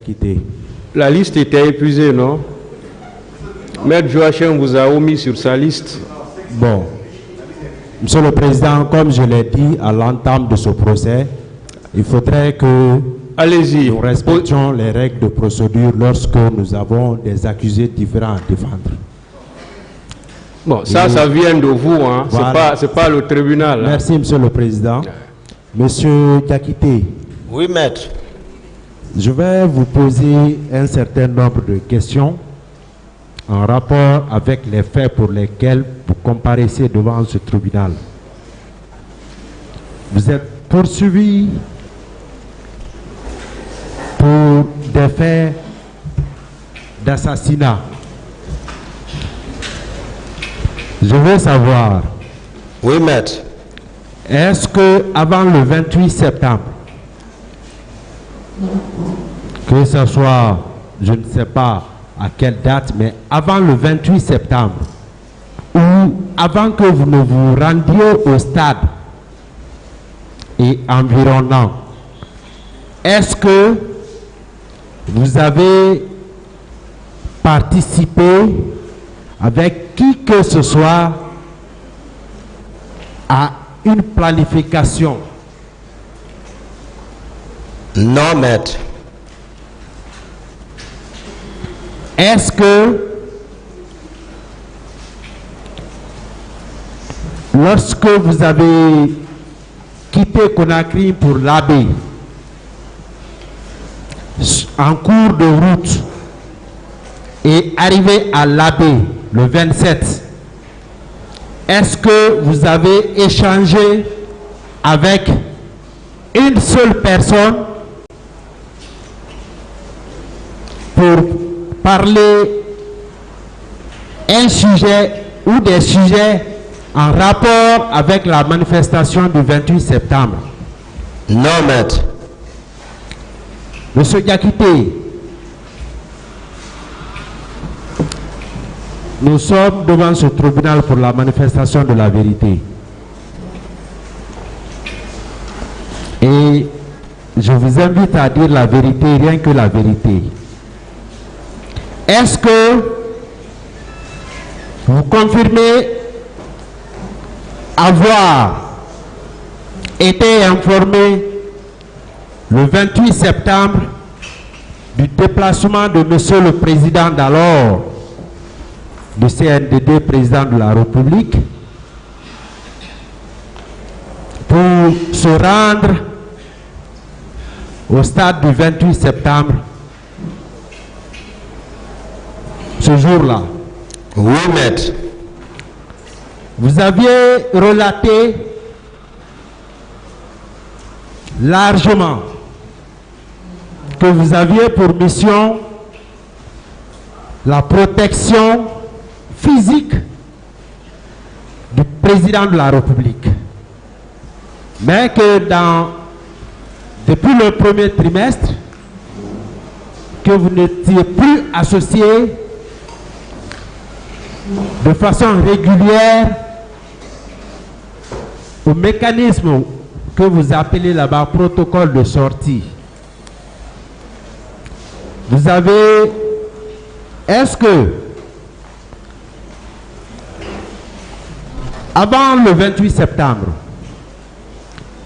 Quitté. La liste était épuisée, non? Maître Joachim vous a omis sur sa liste. Bon, Monsieur le Président, comme je l'ai dit à l'entame de ce procès, il faudrait que allez-y, nous respections les règles de procédure lorsque nous avons des accusés différents à défendre. Bon, ça vient de vous, hein. Voilà. C'est pas le tribunal. Merci, hein. Monsieur le Président. Monsieur Diakité. Oui, maître. Je vais vous poser un certain nombre de questions en rapport avec les faits pour lesquels vous comparaissez devant ce tribunal. Vous êtes poursuivi pour des faits d'assassinat. Je veux savoir. Oui, maître. Est-ce que avant le 28 septembre, que ce soit, je ne sais pas à quelle date, mais avant le 28 septembre, ou avant que vous ne vous rendiez au stade et environnant, est-ce que vous avez participé avec qui que ce soit à une planification? Non, maître. Est-ce que lorsque vous avez quitté Conakry pour l'Abbé, en cours de route et arrivé à l'Abbé le 27, est-ce que vous avez échangé avec une seule personne pour parler un sujet ou des sujets en rapport avec la manifestation du 28 septembre? Non, maître. Monsieur Diakité, nous sommes devant ce tribunal pour la manifestation de la vérité. Et je vous invite à dire la vérité, rien que la vérité. Est-ce que vous confirmez avoir été informé le 28 septembre du déplacement de Monsieur le Président d'alors du CNDD, Président de la République, pour se rendre au stade du 28 septembre, ce jour-là? Oui, maître. Vous aviez relaté largement que vous aviez pour mission la protection physique du président de la République, mais que depuis le premier trimestre, que vous n'étiez plus associé de façon régulière au mécanisme que vous appelez là-bas protocole de sortie. Vous avez, est-ce que avant le 28 septembre,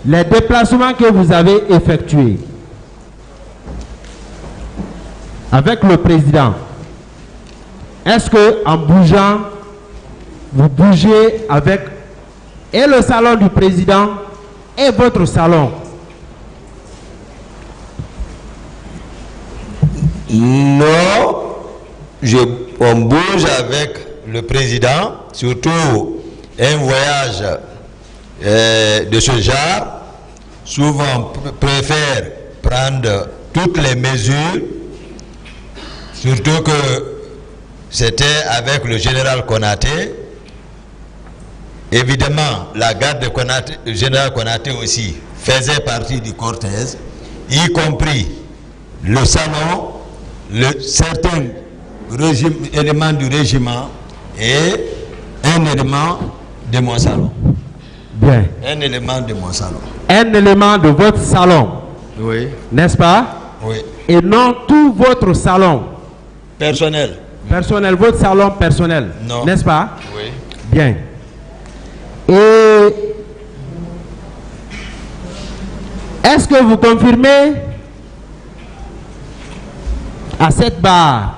les déplacements que vous avez effectués avec le président, est-ce que en bougeant, vous bougez avec et le salon du président et votre salon? Non, on bouge avec le président, surtout un voyage de ce genre. Souvent, on préfère prendre toutes les mesures, surtout que c'était avec le général Konaté. Évidemment, la garde de Konaté, le général Konaté aussi faisait partie du cortège, y compris le salon, certains éléments du régiment et un élément de mon salon. Bien. Un élément de mon salon. Un élément de votre salon. Oui. N'est-ce pas? Oui. et non tout votre salon personnel. personnel, votre salon personnel, Non. n'est-ce pas? Oui. Bien. Et est-ce que vous confirmez à cette barre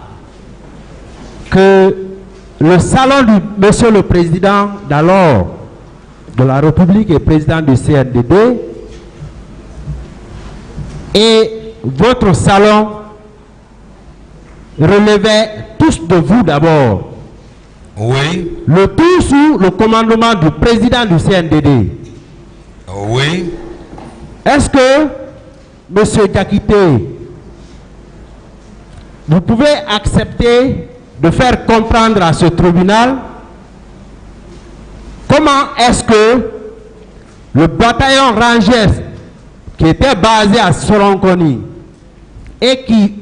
que le salon du Monsieur le Président d'alors de la République et président du CNDD et votre salon relevaient tous de vous d'abord? Oui. Le tout sous le commandement du président du CNDD. Oui. Est-ce que, Monsieur Diakité, vous pouvez accepter de faire comprendre à ce tribunal comment est-ce que le bataillon Rangers, qui était basé à Soronkoni et qui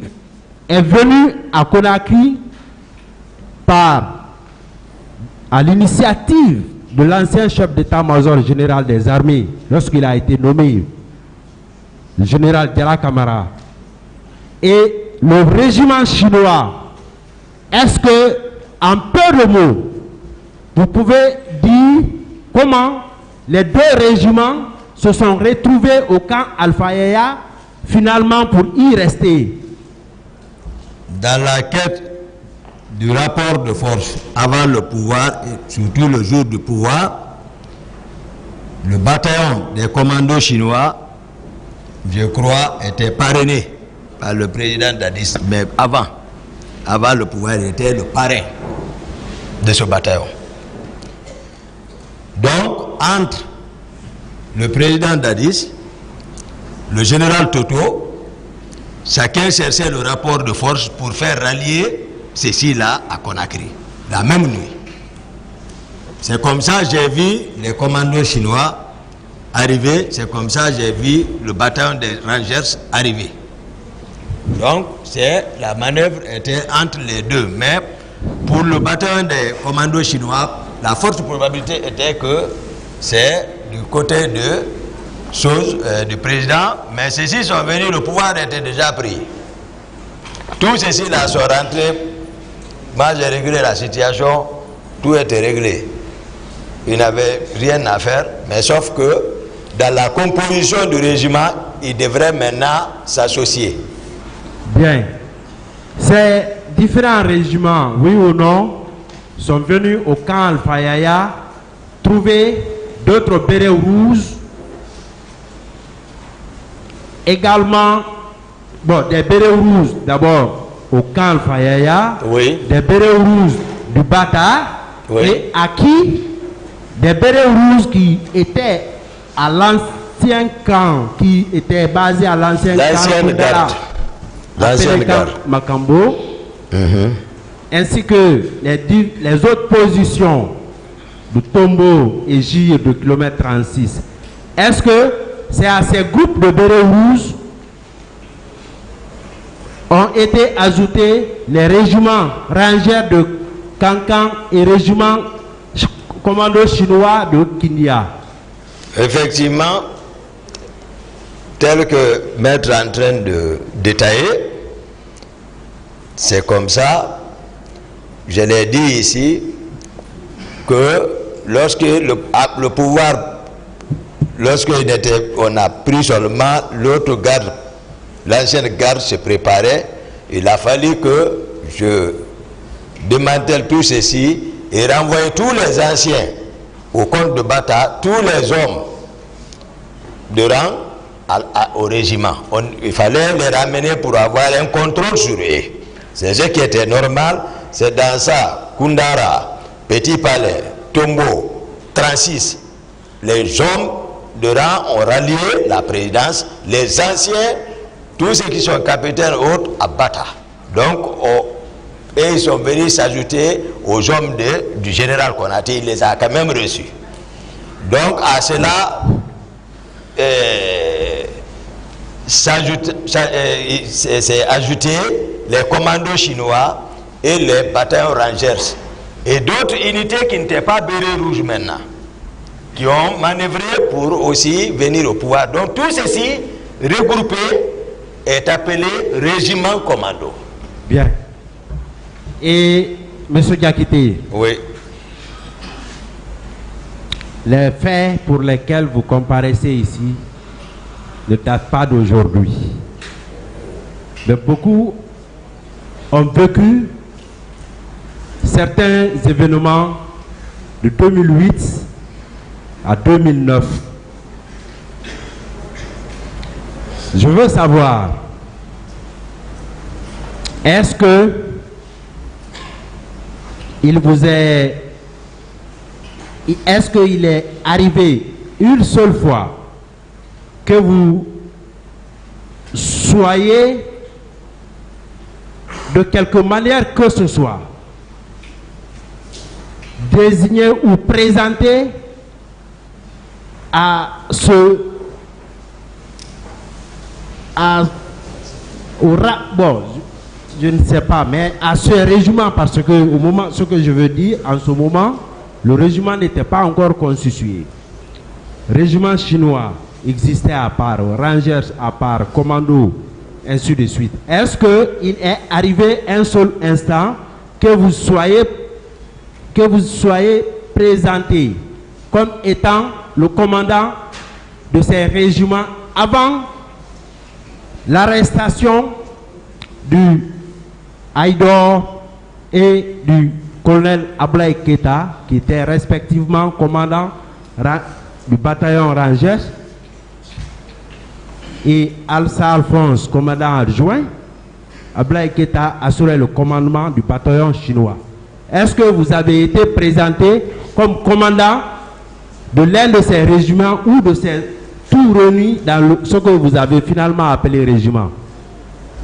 est venu à Conakry à l'initiative de l'ancien chef d'état-major général des armées, lorsqu'il a été nommé le général Diarra Camara, et le régiment chinois, est-ce que, en peu de mots, vous pouvez dire comment les deux régiments se sont retrouvés au camp Alpha Yaya, finalement pour y rester? Dans la quête du rapport de force avant le pouvoir et surtout le jour du pouvoir, le bataillon des commandos chinois, je crois, était parrainé par le président Dadis, mais avant le pouvoir, il était le parrain de ce bataillon. Donc, entre le président Dadis, le général Toto, chacun cherchait le rapport de force pour faire rallier ceci-là à Conakry, la même nuit. C'est comme ça que j'ai vu les commandos chinois arriver, c'est comme ça que j'ai vu le bataillon des Rangers arriver. Donc, la manœuvre était entre les deux. Mais pour le bataillon des commandos chinois, la forte probabilité était que c'est du côté du président, mais ceux-ci sont venus, le pouvoir était déjà pris. Tous ceux-ci-là sont rentrés. Moi, j'ai réglé la situation, tout était réglé. Il n'avait rien à faire, mais sauf que dans la composition du régiment, il devrait maintenant s'associer. Bien. Ces différents régiments, oui ou non, sont venus au camp Alpha Yaya trouver d'autres bérets rouges, également, des bérets rouges d'abord au camp Alpha Yaya, Oui. des bérets rouges du Bata, Oui. et à qui des bérets rouges qui étaient à l'ancien camp, qui était basé à l'ancien camp L'ancienne garde. L'ancienne garde. Makambo, ainsi que les autres positions de Tombo et J de kilomètre 36. Est-ce que c'est à ces groupes de bérets rouges ont été ajoutés les régiments rangers de Kankan et régiments commando chinois de Kindia? Effectivement, tel que Maître est en train de détailler, c'est comme ça, je l'ai dit ici, que lorsque le pouvoir, on a pris seulement l'autre garde, l'ancienne garde se préparait, il a fallu que je démantèle tout ceci et renvoyer tous les anciens au compte de Bata, tous les hommes de rang au régiment. Il fallait les ramener pour avoir un contrôle sur eux. C'est ce qui était normal. C'est dans ça, Koundara, Petit Palais, Tombo, 36, les hommes de rang ont rallié la présidence, les anciens, tous ceux qui sont capitaines autres, à Bata. Donc, et ils sont venus s'ajouter aux hommes du général Konaté, il les a quand même reçus. Donc, à cela, c'est ajouté les commandos chinois et les bataillons Rangers et d'autres unités qui n'étaient pas bérets rouges maintenant, qui ont manœuvré pour aussi venir au pouvoir. Donc tout ceci regroupé est appelé régiment commando. Bien. Et M. Diakité, Oui. les faits pour lesquels vous comparaissez ici ne datent pas d'aujourd'hui. Mais beaucoup ont vécu certains événements de 2008 à 2009. Je veux savoir, est-ce que qu'il est arrivé une seule fois que vous soyez de quelque manière que ce soit désigné ou présenté je ne sais pas, mais à ce régiment, parce que au moment, ce que je veux dire, en ce moment, le régiment n'était pas encore constitué. Régiment chinois existait à part, Rangers à part, commando, ainsi de suite. Est-ce qu'il est arrivé un seul instant que vous soyez présenté comme étant le commandant de ces régiments avant l'arrestation du Haïdor et du colonel Ablaye Keita, qui étaient respectivement commandants du bataillon Rangers, et Alsa Alphonse, commandant adjoint. Ablaye Keita assurait le commandement du bataillon chinois. Est-ce que vous avez été présenté comme commandant de l'un de ces régiments ou de ces tout réunis dans ce que vous avez finalement appelé régiment?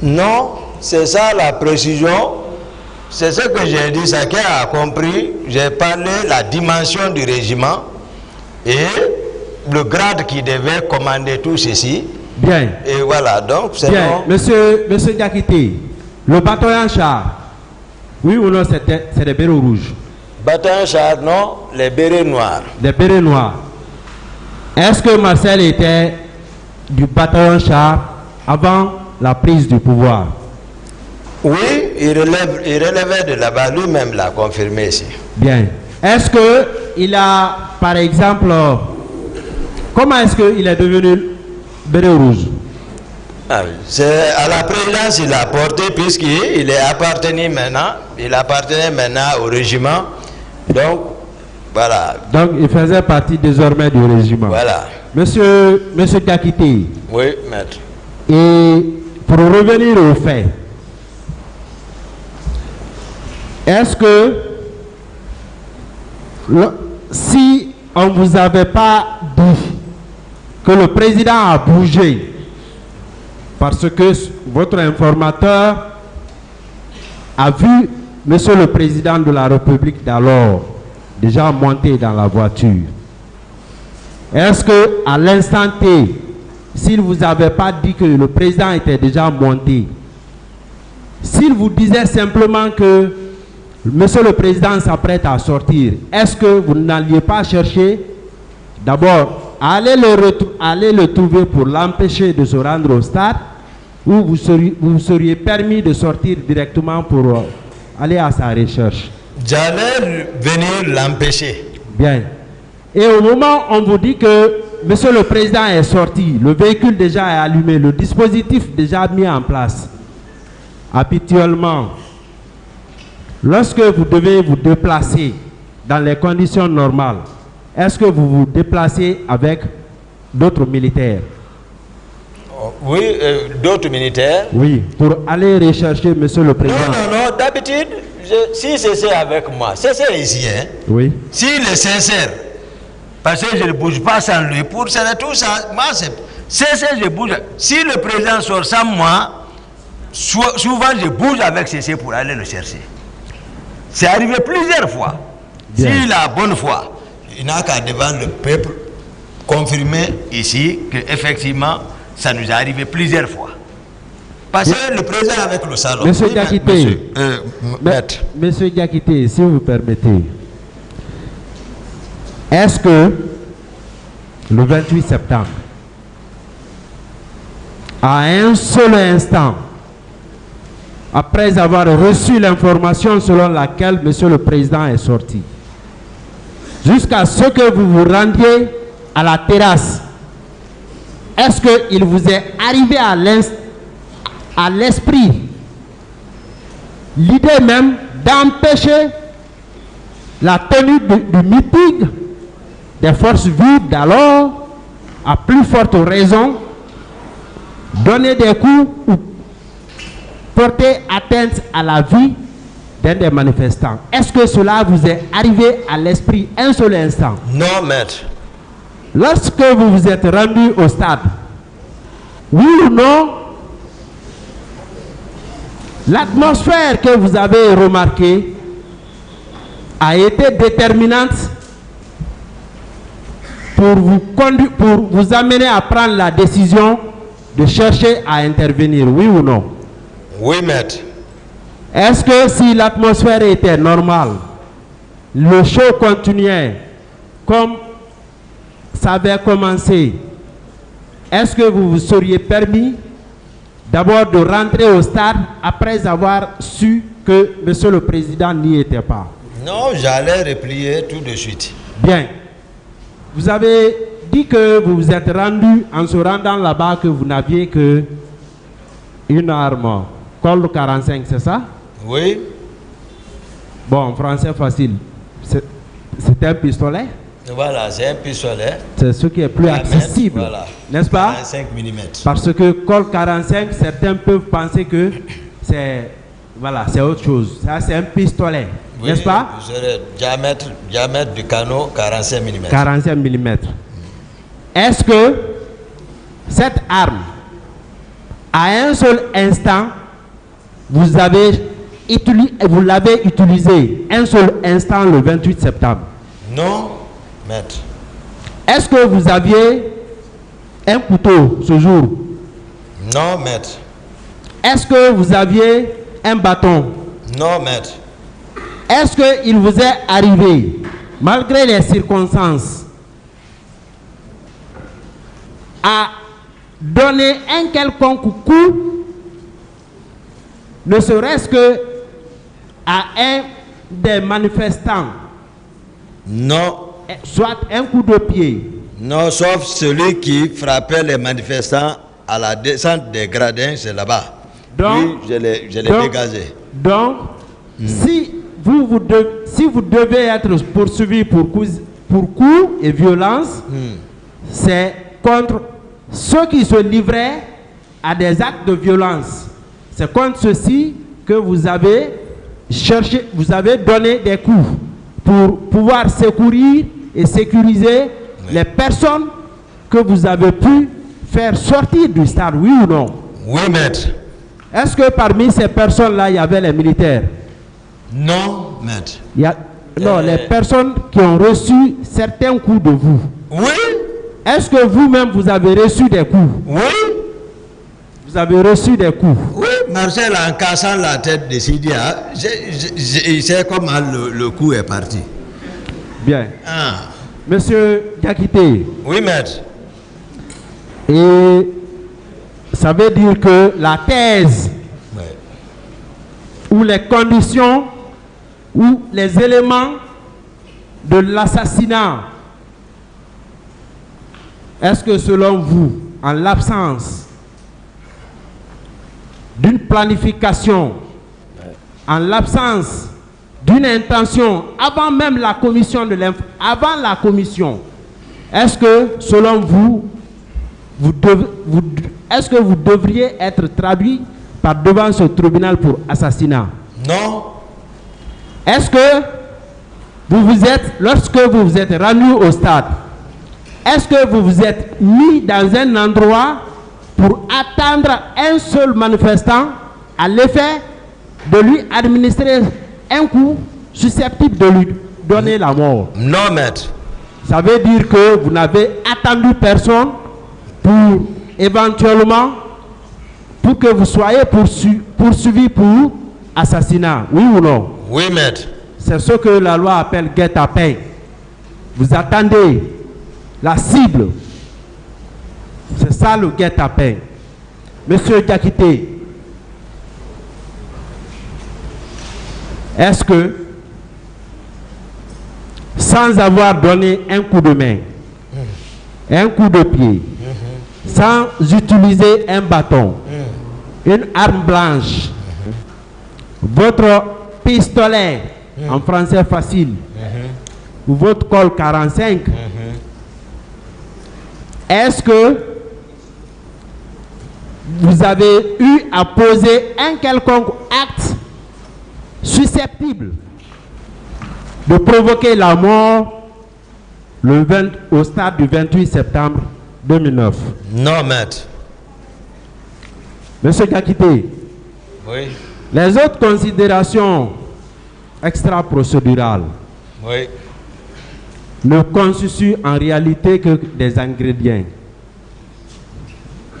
Non, c'est ça la précision. C'est ce que j'ai dit, chacun a compris. J'ai parlé de la dimension du régiment et le grade qui devait commander tout ceci. Bien. Et voilà, donc c'est bien. bon. Monsieur Diakité, le bataillon char, oui ou non, c'est des bérets rouges? Bataillon char, non, les bérets noirs. Les bérets noirs. Est-ce que Marcel était du bataillon char avant la prise du pouvoir? Oui, il relevait de là-bas, lui-même l'a confirmé ici. Bien. Est-ce qu'il a, par exemple, comment est-ce qu'il est devenu béret rouge? C'est à la présidence il a porté, puisqu'il appartenait maintenant au régiment. Donc, voilà. Donc, il faisait partie désormais du régiment. Voilà. Monsieur Diakité. Oui, maître. Et pour revenir aux faits, est-ce que si on ne vous avait pas dit que le président a bougé parce que votre informateur a vu monsieur le président de la République d'alors déjà monter dans la voiture, est-ce que à l'instant T, s'il ne vous avait pas dit que le président était déjà monté, s'il vous disait simplement que monsieur le président s'apprête à sortir, est-ce que vous n'alliez pas chercher d'abord à aller le trouver pour l'empêcher de se rendre au stade, ou vous seriez permis de sortir directement pour aller à sa recherche? J'allais venir l'empêcher. Bien. Et au moment où on vous dit que monsieur le président est sorti, le véhicule déjà est allumé, le dispositif déjà mis en place, habituellement, lorsque vous devez vous déplacer dans les conditions normales, est-ce que vous vous déplacez avec d'autres militaires? Oui, d'autres militaires. Oui, pour aller rechercher monsieur le président. Non, d'habitude, si c'est avec moi, c'est ici, hein? Oui. S'il est sincère, parce que je ne bouge pas sans lui, pour ça, tout ça, moi, je bouge. Si le président sort sans moi, souvent je bouge avec CC pour aller le chercher. C'est arrivé plusieurs fois. S'il a bonne foi, il n'a qu'à devant le peuple confirmer ici qu'effectivement, ça nous est arrivé plusieurs fois. Parce que le président avec le salon. Monsieur Diakité, monsieur Diakité, si vous permettez, est-ce que le 28 septembre, à un seul instant, après avoir reçu l'information selon laquelle M. le Président est sorti, jusqu'à ce que vous vous rendiez à la terrasse, est-ce qu'il vous est arrivé à l'esprit l'idée même d'empêcher la tenue du meeting des forces vives d'alors, à plus forte raison, donner des coups ou porter atteinte à la vie d'un des manifestants? Est-ce que cela vous est arrivé à l'esprit un seul instant? Non, maître. Lorsque vous vous êtes rendu au stade, oui ou non, l'atmosphère que vous avez remarquée a été déterminante pour vous amener à prendre la décision de chercher à intervenir, oui ou non? Oui, maître. Est-ce que si l'atmosphère était normale, le show continuait comme ça avait commencé, est-ce que vous vous seriez permis d'abord de rentrer au stade après avoir su que M. le Président n'y était pas? Non, j'allais replier tout de suite. Bien. Vous avez dit que vous vous êtes rendu en se rendant là-bas que vous n'aviez que une arme, Colt 45, c'est ça? Oui. Bon, français facile. C'est un pistolet? Voilà, c'est un pistolet. C'est ce qui est plus accessible, voilà. N'est-ce pas? 45 mm. Parce que Colt 45, certains peuvent penser que c'est autre chose. Ça, c'est un pistolet, oui, n'est-ce pas? Diamètre du canon 45 mm. 45 mm. Est-ce que cette arme, à un seul instant, vous l'avez utilisée un seul instant le 28 septembre? Non, maître. Est-ce que vous aviez un couteau ce jour? Non, maître. Est-ce que vous aviez un bâton? Non, maître. Est-ce qu'il vous est arrivé, malgré les circonstances, à donner un quelconque coup, ne serait-ce que à un des manifestants? Non. Soit un coup de pied. Non, sauf celui qui frappait les manifestants à la descente des gradins, c'est là-bas. Donc, je l'ai dégagé. Donc, si vous devez être poursuivi pour coups et violence, c'est contre ceux qui se livraient à des actes de violence. C'est contre ceux-ci que vous avez cherché, vous avez donné des coups pour pouvoir secourir et sécuriser les personnes que vous avez pu faire sortir du stade, oui ou non? Oui, maître. Est-ce que parmi ces personnes-là, il y avait les militaires? Non, maître. Non, les personnes qui ont reçu certains coups de vous. Oui. Est-ce que vous-même, vous avez reçu des coups? Oui. Vous avez reçu des coups? Oui, Marcel, en cassant la tête de Sidia, je sais comment le coup est parti. Bien. Ah. Monsieur Diakité. Oui, maître. Et ça veut dire que la thèse ou les conditions ou les éléments de l'assassinat, est-ce que selon vous, en l'absence d'une planification, en l'absence d'une intention, avant même la commission avant la commission, est-ce que selon vous, est-ce que vous devriez être traduit par devant ce tribunal pour assassinat? Non. Est-ce que lorsque vous vous êtes rendu au stade, est-ce que vous vous êtes mis dans un endroit pour attendre un seul manifestant à l'effet de lui administrer un coup susceptible de lui donner la mort? Non, maître. Ça veut dire que vous n'avez attendu personne pour éventuellement, pour que vous soyez poursuivi pour assassinat, oui ou non? Oui, maître. C'est ce que la loi appelle guet-apens. Vous attendez la cible. C'est ça le guet-apens. Monsieur Diakité, est-ce que, sans avoir donné un coup de main, un coup de pied, sans utiliser un bâton, une arme blanche, votre pistolet, en français facile, ou votre col 45, est-ce que vous avez eu à poser un quelconque acte susceptible de provoquer la mort au stade du 28 septembre 2009? Non, maître. Monsieur Diakité, Oui. les autres considérations extra-procédurales Oui. ne constituent en réalité que des ingrédients.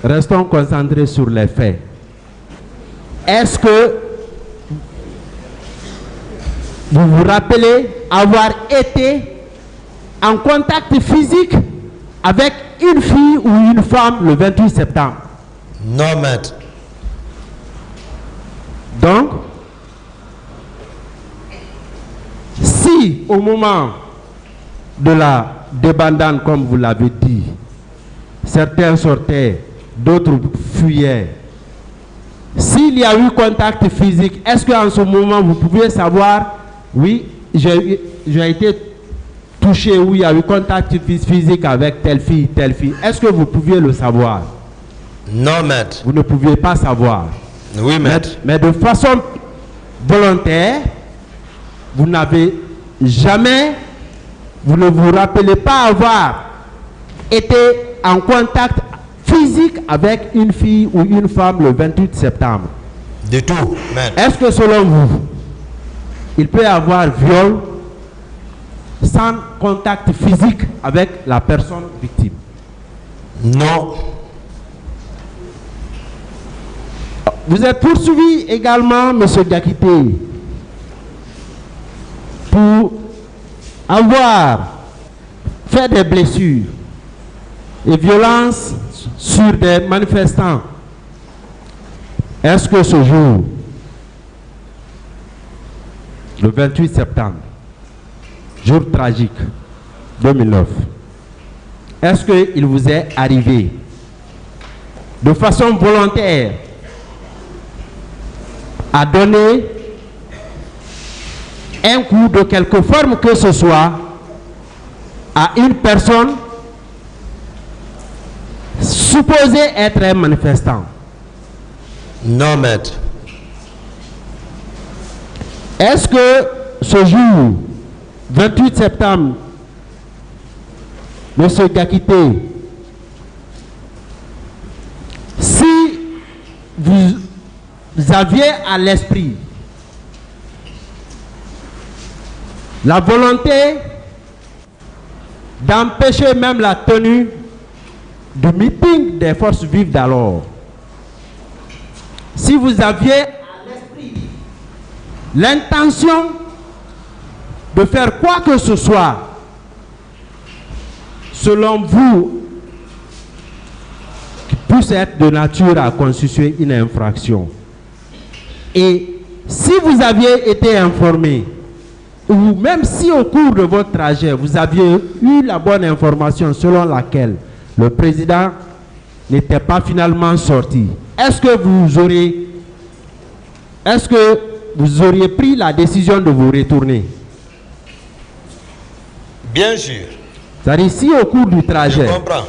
Restons concentrés sur les faits. Est-ce que vous vous rappelez avoir été en contact physique avec une fille ou une femme le 28 septembre? Non, maître. Donc, si au moment de la débandade, comme vous l'avez dit, certains sortaient, d'autres fuyaient, s'il y a eu contact physique, est-ce qu'en ce moment vous pouvez savoir, oui, j'ai été touché, oui, il y a eu contact physique avec telle fille, est-ce que vous pouviez le savoir? Non, maître. Vous ne pouviez pas savoir. Oui, maître. Mais de façon volontaire, vous n'avez jamais, vous ne vous rappelez pas avoir été en contact physique avec une fille ou une femme le 28 septembre. Du tout, maître. Est-ce que selon vous, il peut y avoir viol sans contact physique avec la personne victime? Non. Vous êtes poursuivi également, M. Diakité, pour avoir fait des blessures et violences sur des manifestants. Est-ce que ce jour, le 28 septembre, jour tragique 2009, est-ce qu'il vous est arrivé de façon volontaire à donner un coup de quelque forme que ce soit à une personne supposée être un manifestant? Non, maître. Est-ce que ce jour, 28 septembre, M. Diakité, si vous aviez à l'esprit la volonté d'empêcher même la tenue du meeting des forces vives d'alors, si vous aviez à l'esprit l'intention de faire quoi que ce soit, selon vous, qui puisse être de nature à constituer une infraction, et si vous aviez été informé, ou même si au cours de votre trajet, vous aviez eu la bonne information selon laquelle le président n'était pas finalement sorti, est-ce que vous auriez pris la décision de vous retourner? Bien sûr. C'est-à-dire, si au cours du trajet, Je comprends.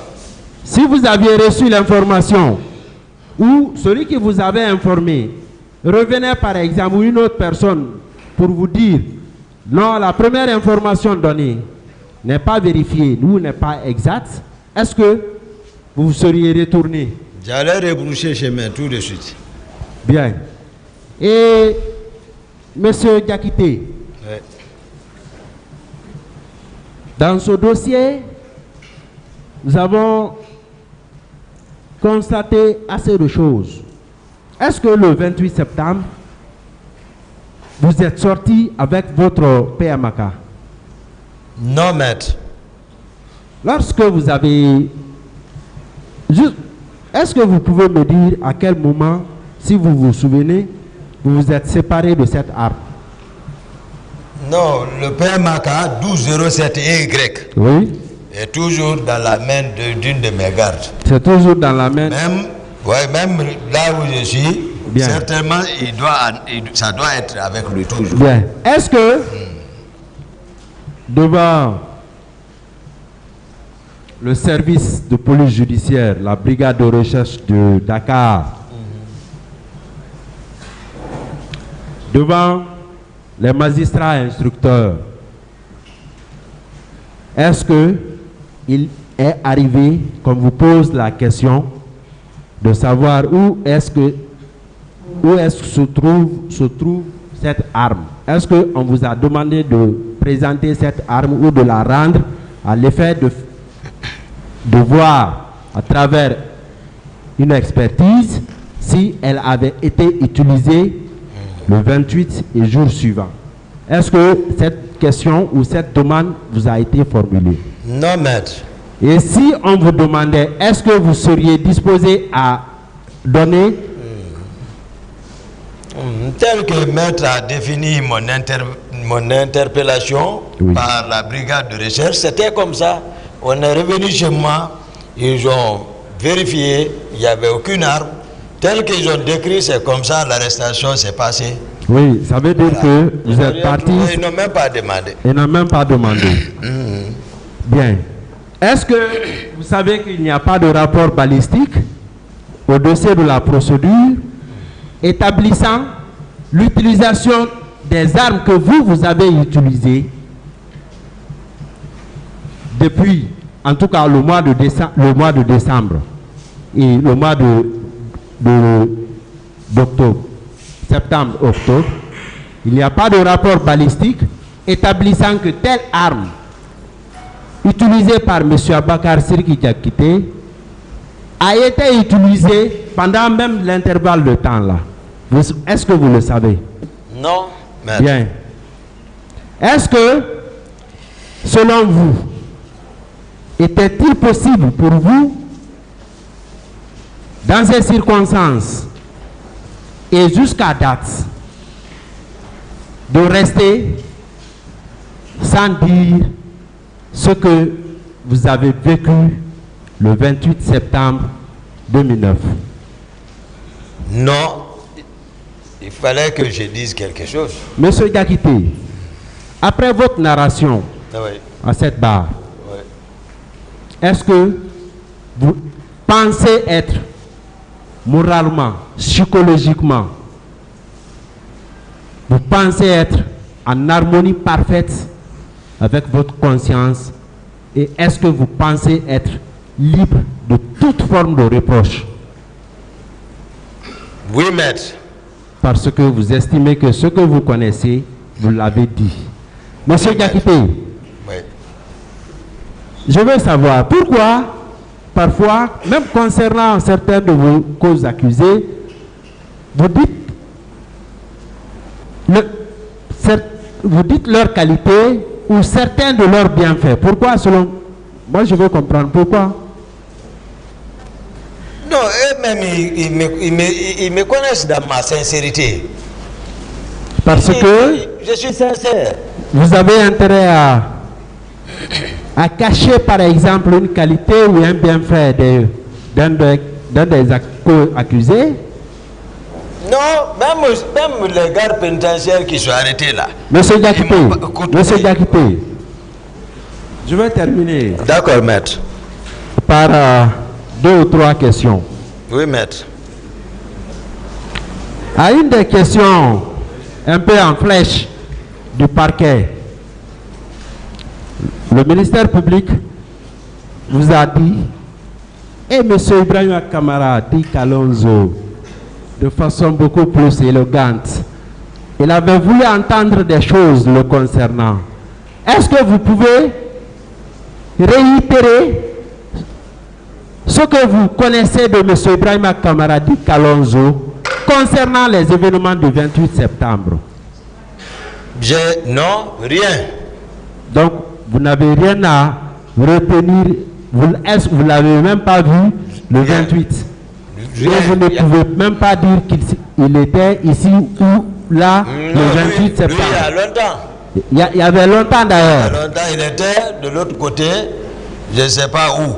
si vous aviez reçu l'information, ou celui qui vous avait informé revenait par exemple, ou une autre personne pour vous dire non, la première information donnée n'est pas vérifiée, ou n'est pas exacte, est-ce que vous seriez retourné? J'allais rebrousser chemin tout de suite. Bien. Et Monsieur Diakité, Ouais. dans ce dossier, nous avons constaté assez de choses. Est-ce que le 28 septembre, vous êtes sorti avec votre PMK? Non, maître. Lorsque vous avez... Juste Est-ce que vous pouvez me dire à quel moment, si vous vous souvenez, vous vous êtes séparé de cette arme? Non, le PMAK 1207Y Oui. est toujours dans la main d'une de mes gardes. C'est toujours dans la main. Même là où je suis, bien. Certainement, ça doit être avec lui toujours. Bien. Est-ce que devant le service de police judiciaire, la brigade de recherche de Dakar, devant les magistrats instructeurs, est-ce que il est arrivé, qu'on vous pose la question, de savoir où est-ce que se trouve cette arme? Est-ce qu'on vous a demandé de présenter cette arme ou de la rendre à l'effet de voir à travers une expertise si elle avait été utilisée le 28 et jour suivant? Est-ce que cette question ou cette demande vous a été formulée? Non, maître. Et si on vous demandait, est-ce que vous seriez disposé à donner? Tel que le maître a défini mon interpellation par la brigade de recherche, c'était comme ça. On est revenu chez moi, ils ont vérifié, il n'y avait aucune arme. Tel qu'ils ont décrit, c'est comme ça, l'arrestation s'est passée. Oui, ça veut dire que vous êtes parti. Ils n'ont même pas demandé. Ils n'ont même pas demandé. Bien. Est-ce que vous savez qu'il n'y a pas de rapport balistique au dossier de la procédure établissant l'utilisation des armes que vous avez utilisées depuis, en tout cas, le mois de décembre et le mois d'octobre, septembre-octobre? Il n'y a pas de rapport balistique établissant que telle arme utilisée par M. Abakar Siriki Diakité a été utilisée pendant même l'intervalle de temps là. Est-ce que vous le savez? Non. Maître. Bien. Est-ce que, selon vous, était-il possible pour vous, dans ces circonstances et jusqu'à date, de rester sans dire ce que vous avez vécu le 28 septembre 2009? Non, il fallait que je dise quelque chose. Monsieur Diakité, après votre narration à cette barre, est-ce que vous pensez être moralement, psychologiquement, vous pensez être en harmonie parfaite avec votre conscience, et est-ce que vous pensez être libre de toute forme de reproche? Oui, maître. Parce que vous estimez que ce que vous connaissez, vous l'avez dit. Monsieur Diakité, je veux savoir pourquoi, parfois, même concernant certaines de vos causes accusées, vous dites leur qualité ou certains de leurs bienfaits. Pourquoi, selon... Moi, je veux comprendre pourquoi. Non, eux-mêmes, ils me connaissent dans ma sincérité. Parce que... Je suis sincère. Vous avez intérêt à cacher, par exemple, une qualité ou un bienfait d'un des accusés? Non, même les gardes pénitentiaires qui sont arrêtés là. Monsieur Diakité, je vais terminer. D'accord, maître. Par 2 ou 3 questions. Oui, maître. À une des questions un peu en flèche du parquet, le ministère public vous a dit, et M. Ibrahim Kamara dit Kalonzo, de façon beaucoup plus élégante, il avait voulu entendre des choses le concernant. Est-ce que vous pouvez réitérer ce que vous connaissez de M. Ibrahim Kamara dit Kalonzo concernant les événements du 28 septembre? Non, rien. Donc, vous n'avez rien à retenir, vous ne l'avez même pas vu le 28. vous ne pouvez même pas dire qu'il était ici ou là le 28 septembre. Lui, il y a longtemps. Il y avait longtemps d'ailleurs. Il y a longtemps, il était de l'autre côté, je ne sais pas où,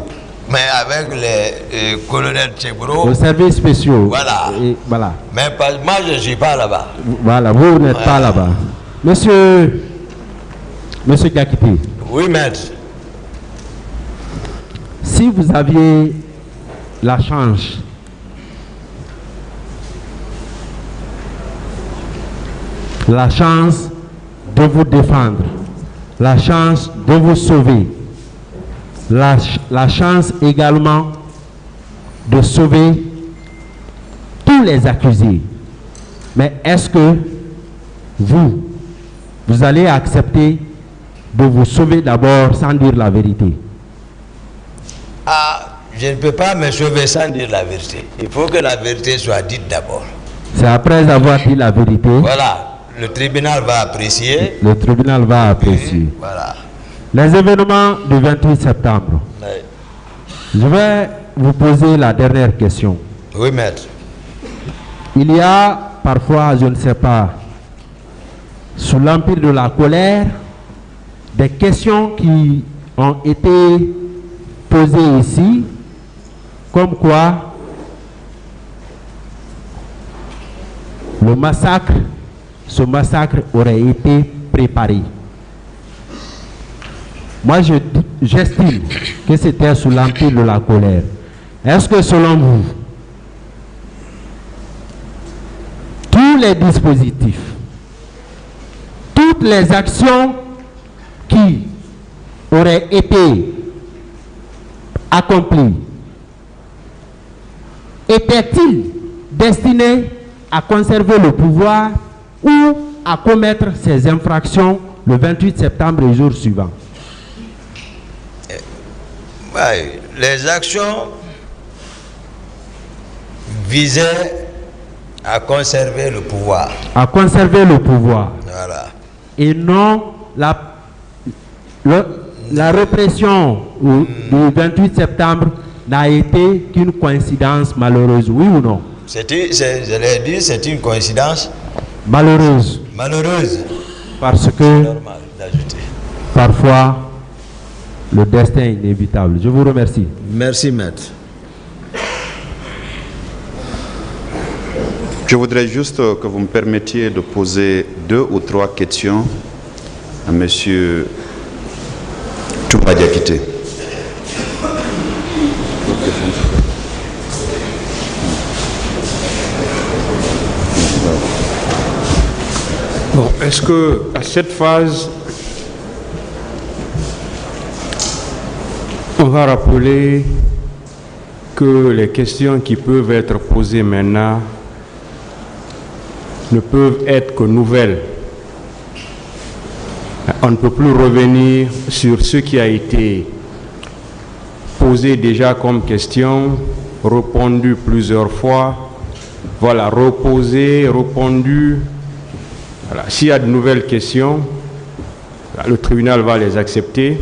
mais avec les colonels Tchebro. Aux services spéciaux. Voilà. Et voilà. Mais moi, je ne suis pas là-bas. Voilà, vous n'êtes pas là-bas. Monsieur Diakité. Oui, maître. Si vous aviez la chance de vous défendre, la chance de vous sauver, la chance également de sauver tous les accusés. Mais est-ce que vous allez accepter de vous sauver d'abord sans dire la vérité? Ah, je ne peux pas me sauver sans dire la vérité. Il faut que la vérité soit dite d'abord. C'est après avoir dit la vérité. Voilà. Le tribunal va apprécier. Le tribunal va apprécier. Voilà. Les événements du 28 septembre. Oui. Je vais vous poser la dernière question. Oui, maître. Il y a parfois, je ne sais pas, sous l'empire de la colère, des questions qui ont été posées ici, comme quoi ce massacre aurait été préparé. Moi, j'estime que c'était sous l'empire de la colère. Est-ce que selon vous, tous les dispositifs, toutes les actions qui auraient été accomplies étaient-ils destinés à conserver le pouvoir ou à commettre ces infractions le 28 septembre et jour suivant? Les actions visaient à conserver le pouvoir. À conserver le pouvoir. Voilà. Et non la répression du 28 septembre n'a été qu'une coïncidence malheureuse, oui ou non? Je l'ai dit, c'est une coïncidence malheureuse. Malheureuse. Parce que Normal d'ajouter. Parfois, le destin est inévitable. Je vous remercie. Merci, maître. Je voudrais juste que vous me permettiez de poser 2 ou 3 questions à M. Touba Diakité. Bon, est-ce que à cette phase, on va rappeler que les questions qui peuvent être posées maintenant ne peuvent être que nouvelles. On ne peut plus revenir sur ce qui a été posé déjà comme question, répondu plusieurs fois, voilà, reposé, répondu. Voilà. S'il y a de nouvelles questions, le tribunal va les accepter.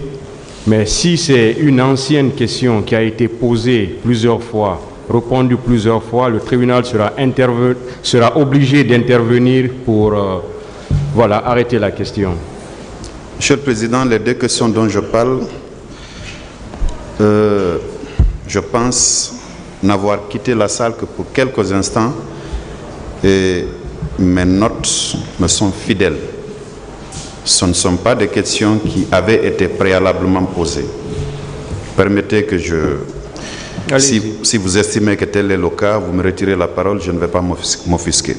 Mais si c'est une ancienne question qui a été posée plusieurs fois, répondue plusieurs fois, le tribunal sera obligé d'intervenir pour voilà, arrêter la question. Monsieur le Président, les 2 questions dont je parle, je pense n'avoir quitté la salle que pour quelques instants et mes notes me sont fidèles. Ce ne sont pas des questions qui avaient été préalablement posées. Permettez que si vous estimez que tel est le cas, vous me retirez la parole, je ne vais pas m'offusquer.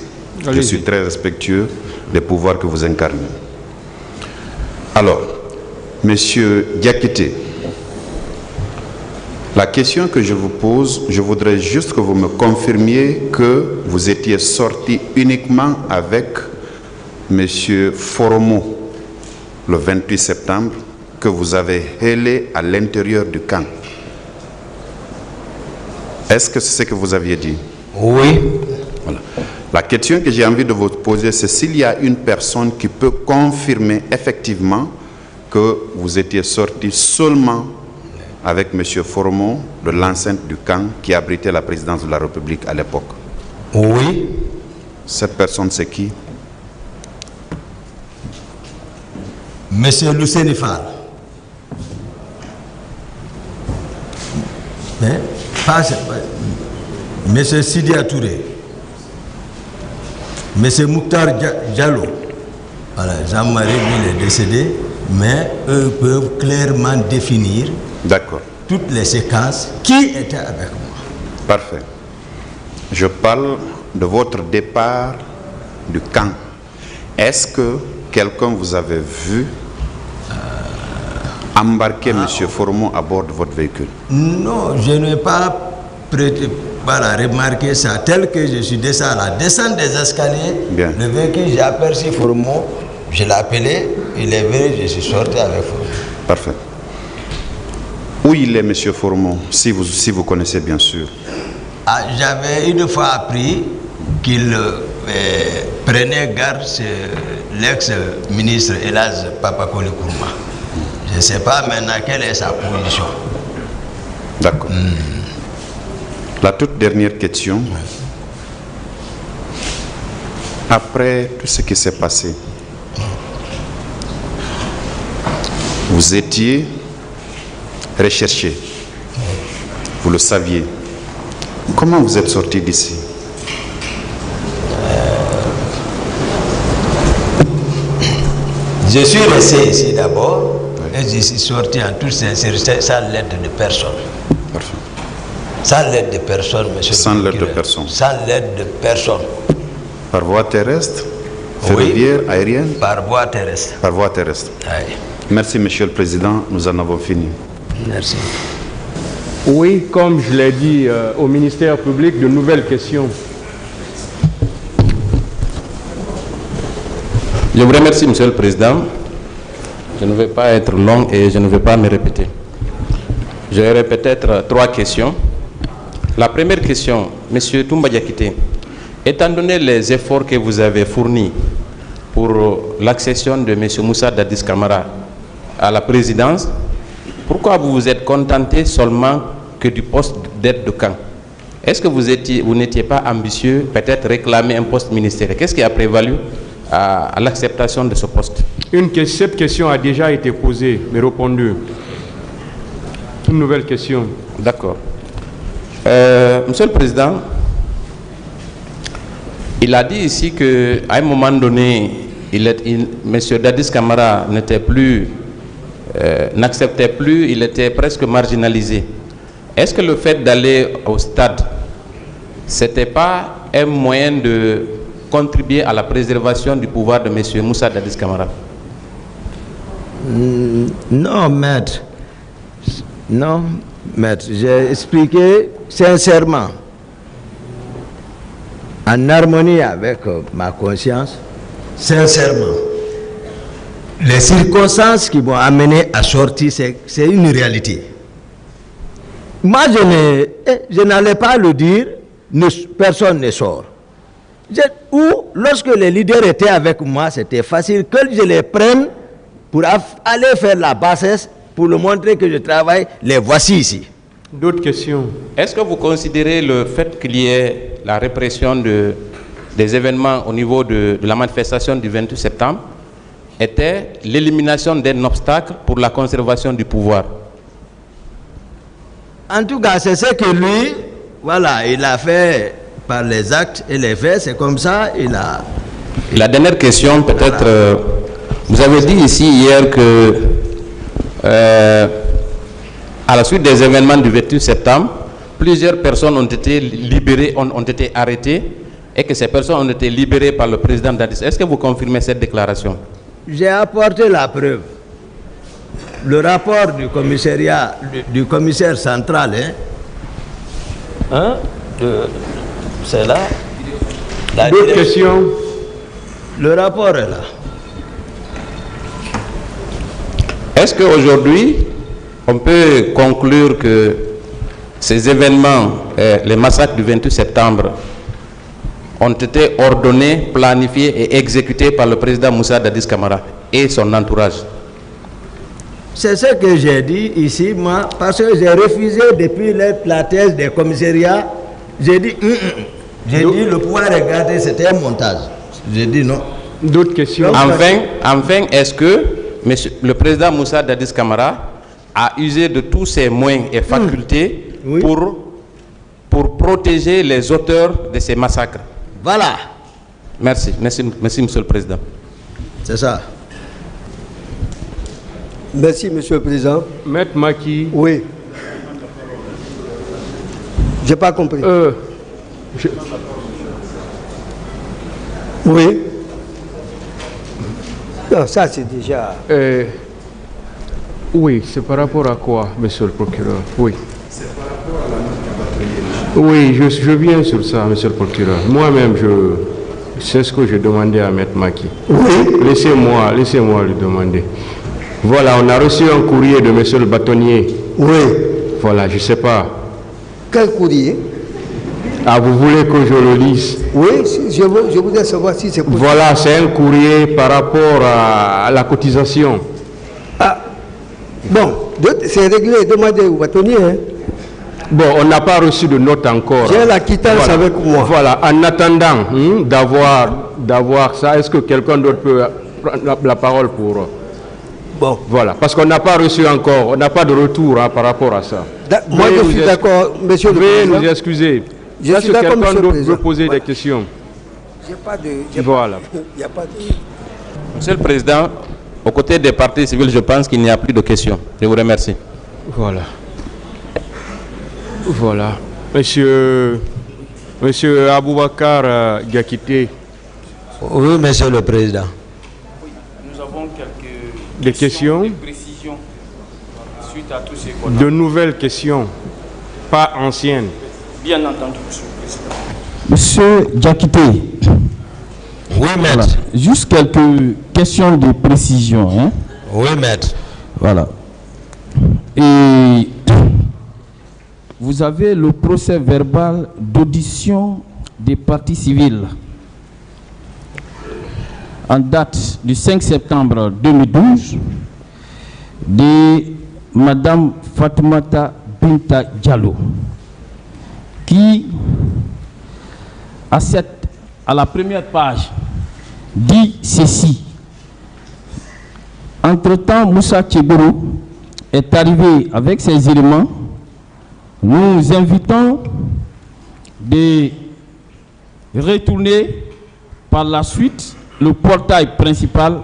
Je suis très respectueux des pouvoirs que vous incarnez. Alors, Monsieur Diakité, la question que je vous pose, je voudrais juste que vous me confirmiez que vous étiez sorti uniquement avec Monsieur Foromo le 28 septembre, que vous avez hélé à l'intérieur du camp. Est-ce que c'est ce que vous aviez dit? Oui. Voilà. La question que j'ai envie de vous poser, c'est s'il y a une personne qui peut confirmer effectivement que vous étiez sorti seulement avec M. Formon de l'enceinte du camp qui abritait la présidence de la République à l'époque? Oui. Cette personne, c'est qui? Monsieur Lousenifal. Mais pas Monsieur Sidia Touré. Monsieur Mouktar Diallo. Voilà, Jean-Marie, lui, est décédé, mais eux peuvent clairement définir toutes les séquences qui étaient avec moi. Parfait. Je parle de votre départ du camp. Est-ce que quelqu'un vous avait vu embarquer M. Formon à bord de votre véhicule? Non, je n'ai pas remarqué ça. Tel que je suis descendu à la descente des escaliers, le véhicule, j'ai aperçu Formon, je l'ai appelé, il est venu, je suis sorti avec Formon. Parfait. Où il est, M. Formon, si vous connaissez bien sûr? J'avais une fois appris qu'il prenait garde sur l'ex-ministre Elaz Papakoli Kourma. Je ne sais pas maintenant quelle est sa position. D'accord. La toute dernière question. Après tout ce qui s'est passé, vous étiez recherché. Vous le saviez. Comment vous êtes sorti d'ici? Je suis resté ici d'abord et je suis sorti en toute sincérité sans l'aide de personne. Parfait. Sans l'aide de personne, monsieur. Sans l'aide de personne. Sans l'aide de personne. Par voie terrestre, ferroviaire, aérienne? Par voie terrestre. Par voie terrestre. Oui. Merci, Monsieur le Président. Nous en avons fini. Merci. Oui, comme je l'ai dit au ministère public, de nouvelles questions. Je vous remercie, Monsieur le Président. Je ne vais pas être long et je ne vais pas me répéter. J'aurai peut-être 3 questions. La première question, Monsieur Toumba Diakité, étant donné les efforts que vous avez fournis pour l'accession de M. Moussa Dadis Camara à la présidence, pourquoi vous vous êtes contenté seulement que du poste d'aide de camp? Est-ce que vous n'étiez pas ambitieux, peut-être réclamer un poste ministériel? Qu'est-ce qui a prévalu à l'acceptation de ce poste? Cette question a déjà été posée, mais répondue. Une nouvelle question. D'accord. Monsieur le Président, il a dit ici qu'à un moment donné, M. Dadis Camara n'était plus, n'acceptait plus, il était presque marginalisé. Est-ce que le fait d'aller au stade, ce n'était pas un moyen de contribuer à la préservation du pouvoir de M. Moussa Dadis Camara? Non, maître. Non, maître. J'ai expliqué sincèrement, en harmonie avec ma conscience, sincèrement. Les circonstances qui m'ont amené à sortir, c'est une réalité. Moi, je n'allais pas le dire, personne ne sort. Ou, lorsque les leaders étaient avec moi, c'était facile que je les prenne pour aller faire la bassesse, pour leur montrer que je travaille, les voici ici. D'autres questions? Est-ce que vous considérez le fait qu'il y ait la répression des événements au niveau de la manifestation du 28 septembre était l'élimination d'un obstacle pour la conservation du pouvoir? En tout cas, c'est ce que lui, voilà, il a fait par les actes et les faits, c'est comme ça, il a... La dernière question, peut-être, vous avez dit ici hier que à la suite des événements du 28 septembre, plusieurs personnes ont été libérées, ont été arrêtées, et que ces personnes ont été libérées par le président Dadis. Est-ce que vous confirmez cette déclaration? J'ai apporté la preuve. Le rapport du commissariat, du commissaire central, c'est là. D'autres questions? Le rapport est là. Est-ce qu'aujourd'hui, on peut conclure que ces événements, les massacres du 28 septembre, ont été ordonnés, planifiés et exécutés par le président Moussa Dadis Camara et son entourage? C'est ce que j'ai dit ici, moi, parce que j'ai refusé depuis la thèse des commissariats. J'ai dit, j'ai dit le pouvoir regarder, c'était un montage. J'ai dit non. D'autres questions? Enfin, est-ce que monsieur, le président Moussa Dadis Camara a usé de tous ses moyens et facultés pour protéger les auteurs de ces massacres? Voilà. Merci, monsieur le président. C'est ça. Merci, monsieur le président. Maître Maki. Oui. J'ai pas compris. Oui. Non, ça c'est déjà... Oui, c'est par rapport à quoi, monsieur le procureur? Oui. C'est par rapport à la note. Oui, je viens sur ça, monsieur le procureur. Moi-même, c'est ce que j'ai demandé à Maître Maki. Oui. Laissez-moi lui demander. Voilà, on a reçu un courrier de monsieur le bâtonnier. Oui. Voilà, je ne sais pas. Quel courrier? Ah, vous voulez que je le lise? Oui, je voudrais savoir si c'est possible. Voilà, c'est un courrier par rapport à la cotisation. Ah, bon, c'est réglé, demandez au bâtonnier. Hein. Bon, on n'a pas reçu de note encore. J'ai la quittance avec moi. Voilà, en attendant d'avoir ça, est-ce que quelqu'un d'autre peut prendre la parole pour... Bon. Voilà, parce qu'on n'a pas reçu encore, on n'a pas de retour par rapport à ça. Moi, je suis d'accord, monsieur le président. Veuillez nous excuser. Je suis d'accord, monsieur le quelqu'un d'autre président. veut poser des questions? J'ai pas de... Voilà. Il y a pas de... Monsieur le président, aux côtés des partis civils, je pense qu'il n'y a plus de questions. Je vous remercie. Voilà. Voilà. Monsieur Aboubakar Diakité. Oui, monsieur le président. Nous avons des questions, des précisions suite à tout ce qu'on a. de nouvelles questions, pas anciennes. Bien entendu, monsieur le président. Monsieur Diakité. Oui, maître. Voilà. Juste quelques questions de précision. Hein? Oui, maître. Voilà. Et vous avez le procès verbal d'audition des parties civiles en date du 5 septembre 2012 de Madame Fatoumata Binta Diallo, qui, à la première page, dit ceci. Entre-temps, Moussa Tcheboro est arrivé avec ses éléments. Nous invitons de retourner par la suite. Le portail principal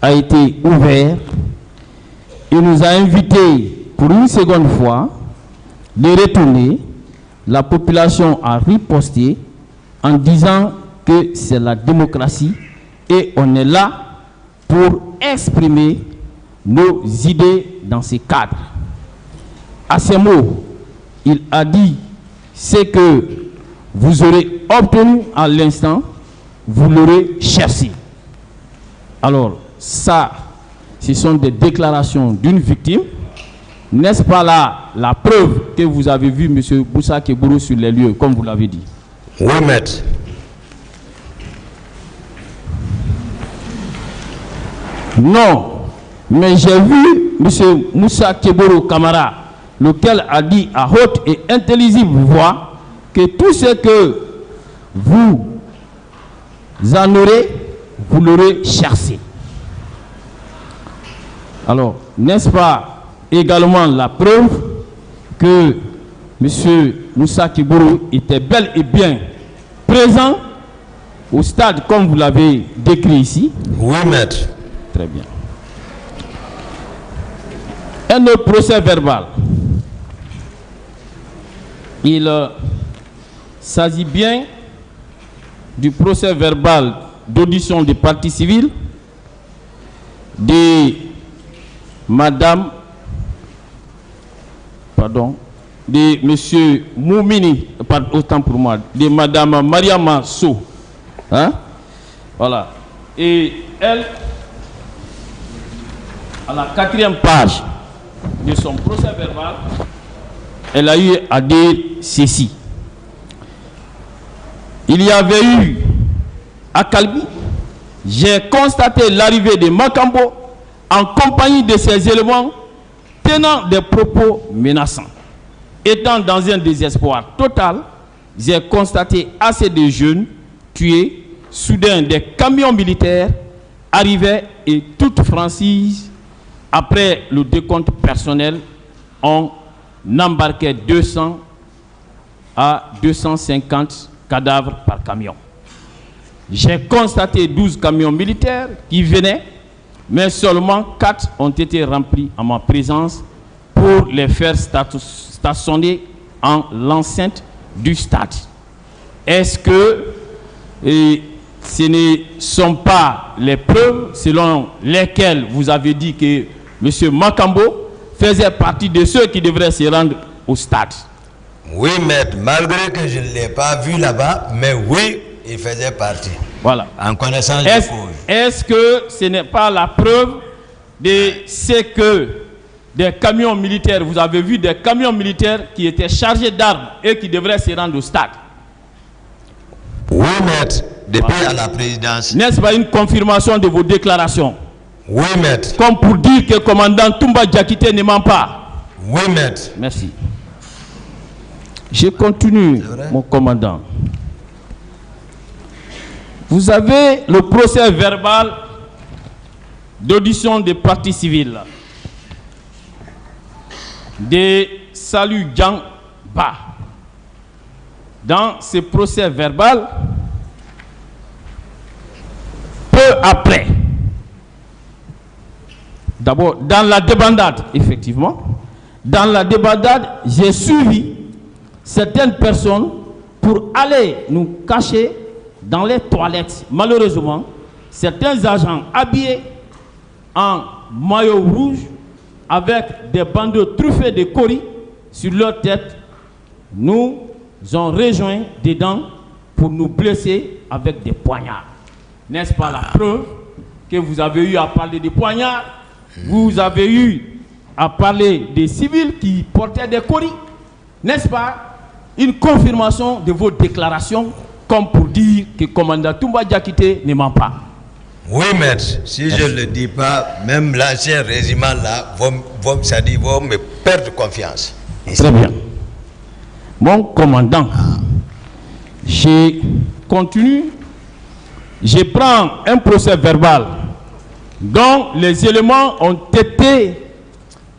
a été ouvert. Il nous a invités pour une seconde fois de retourner. La population a riposté en disant que c'est la démocratie et on est là pour exprimer nos idées dans ces cadres. À ces mots, il a dit ce que vous aurez obtenu à l'instant, vous l'aurez cherché. Alors, ça, ce sont des déclarations d'une victime. N'est-ce pas là la preuve que vous avez vu M. Moussa Tcheboro sur les lieux, comme vous l'avez dit? Oui, maître. Non, mais j'ai vu M. Moussa Tcheboro Camara, lequel a dit à haute et intelligible voix que tout ce que vous en aurez, vous l'aurez cherché. Alors, n'est-ce pas également la preuve que M. Moussa Tcheboro était bel et bien présent au stade comme vous l'avez décrit ici? Oui, maître. Très bien. Un autre procès verbal. Il s'agit bien du procès verbal d'audition des parties civiles de Madame, de Monsieur Moumini, autant pour moi, de Madame Mariama Sow. Hein? Voilà. Et elle, à la 4e page de son procès verbal, elle a eu à dire ceci. Il y avait eu à Kalbi, j'ai constaté l'arrivée de Makambo en compagnie de ces éléments tenant des propos menaçants. Étant dans un désespoir total, j'ai constaté assez de jeunes tués. Soudain, des camions militaires arrivaient et toute franchise, après le décompte personnel, on embarquait 200 à 250 cadavres par camion. J'ai constaté 12 camions militaires qui venaient, mais seulement 4 ont été remplis en ma présence pour les faire stationner en l'enceinte du stade. Est-ce que ce ne sont pas les preuves selon lesquelles vous avez dit que M. Makambo faisait partie de ceux qui devraient se rendre au stade? Oui, maître, malgré que je ne l'ai pas vu là-bas, mais oui, il faisait partie. Voilà. En connaissance de cause. Est-ce que ce n'est pas la preuve de ce que des camions militaires, vous avez vu des camions militaires qui étaient chargés d'armes et qui devraient se rendre au stade? Oui, maître, depuis à la présidence. N'est-ce pas une confirmation de vos déclarations? Oui, maître. Comme pour dire que le commandant Toumba Diakité ne ment pas. Oui, maître. Merci. Je continue, mon commandant. Vous avez le procès verbal d'audition des parties civiles de Salut Djang Ba. Dans ce procès verbal, peu après, d'abord dans la débandade, effectivement, dans la débandade, j'ai suivi certaines personnes pour aller nous cacher dans les toilettes. Malheureusement, certains agents habillés en maillot rouge avec des bandeaux truffés de coris sur leur tête nous ont rejoints dedans pour nous blesser avec des poignards. N'est-ce pas la preuve que vous avez eu à parler des poignards? Vous avez eu à parler des civils qui portaient des coris. N'est-ce pas une confirmation de vos déclarations comme pour dire que le commandant Toumba Diakité ne ment pas? Oui, maître. Si je ne le dis pas, même l'ancien régiment là va me perdre confiance. Très bien. Mon commandant, je continue. Je prends un procès verbal dont les éléments ont été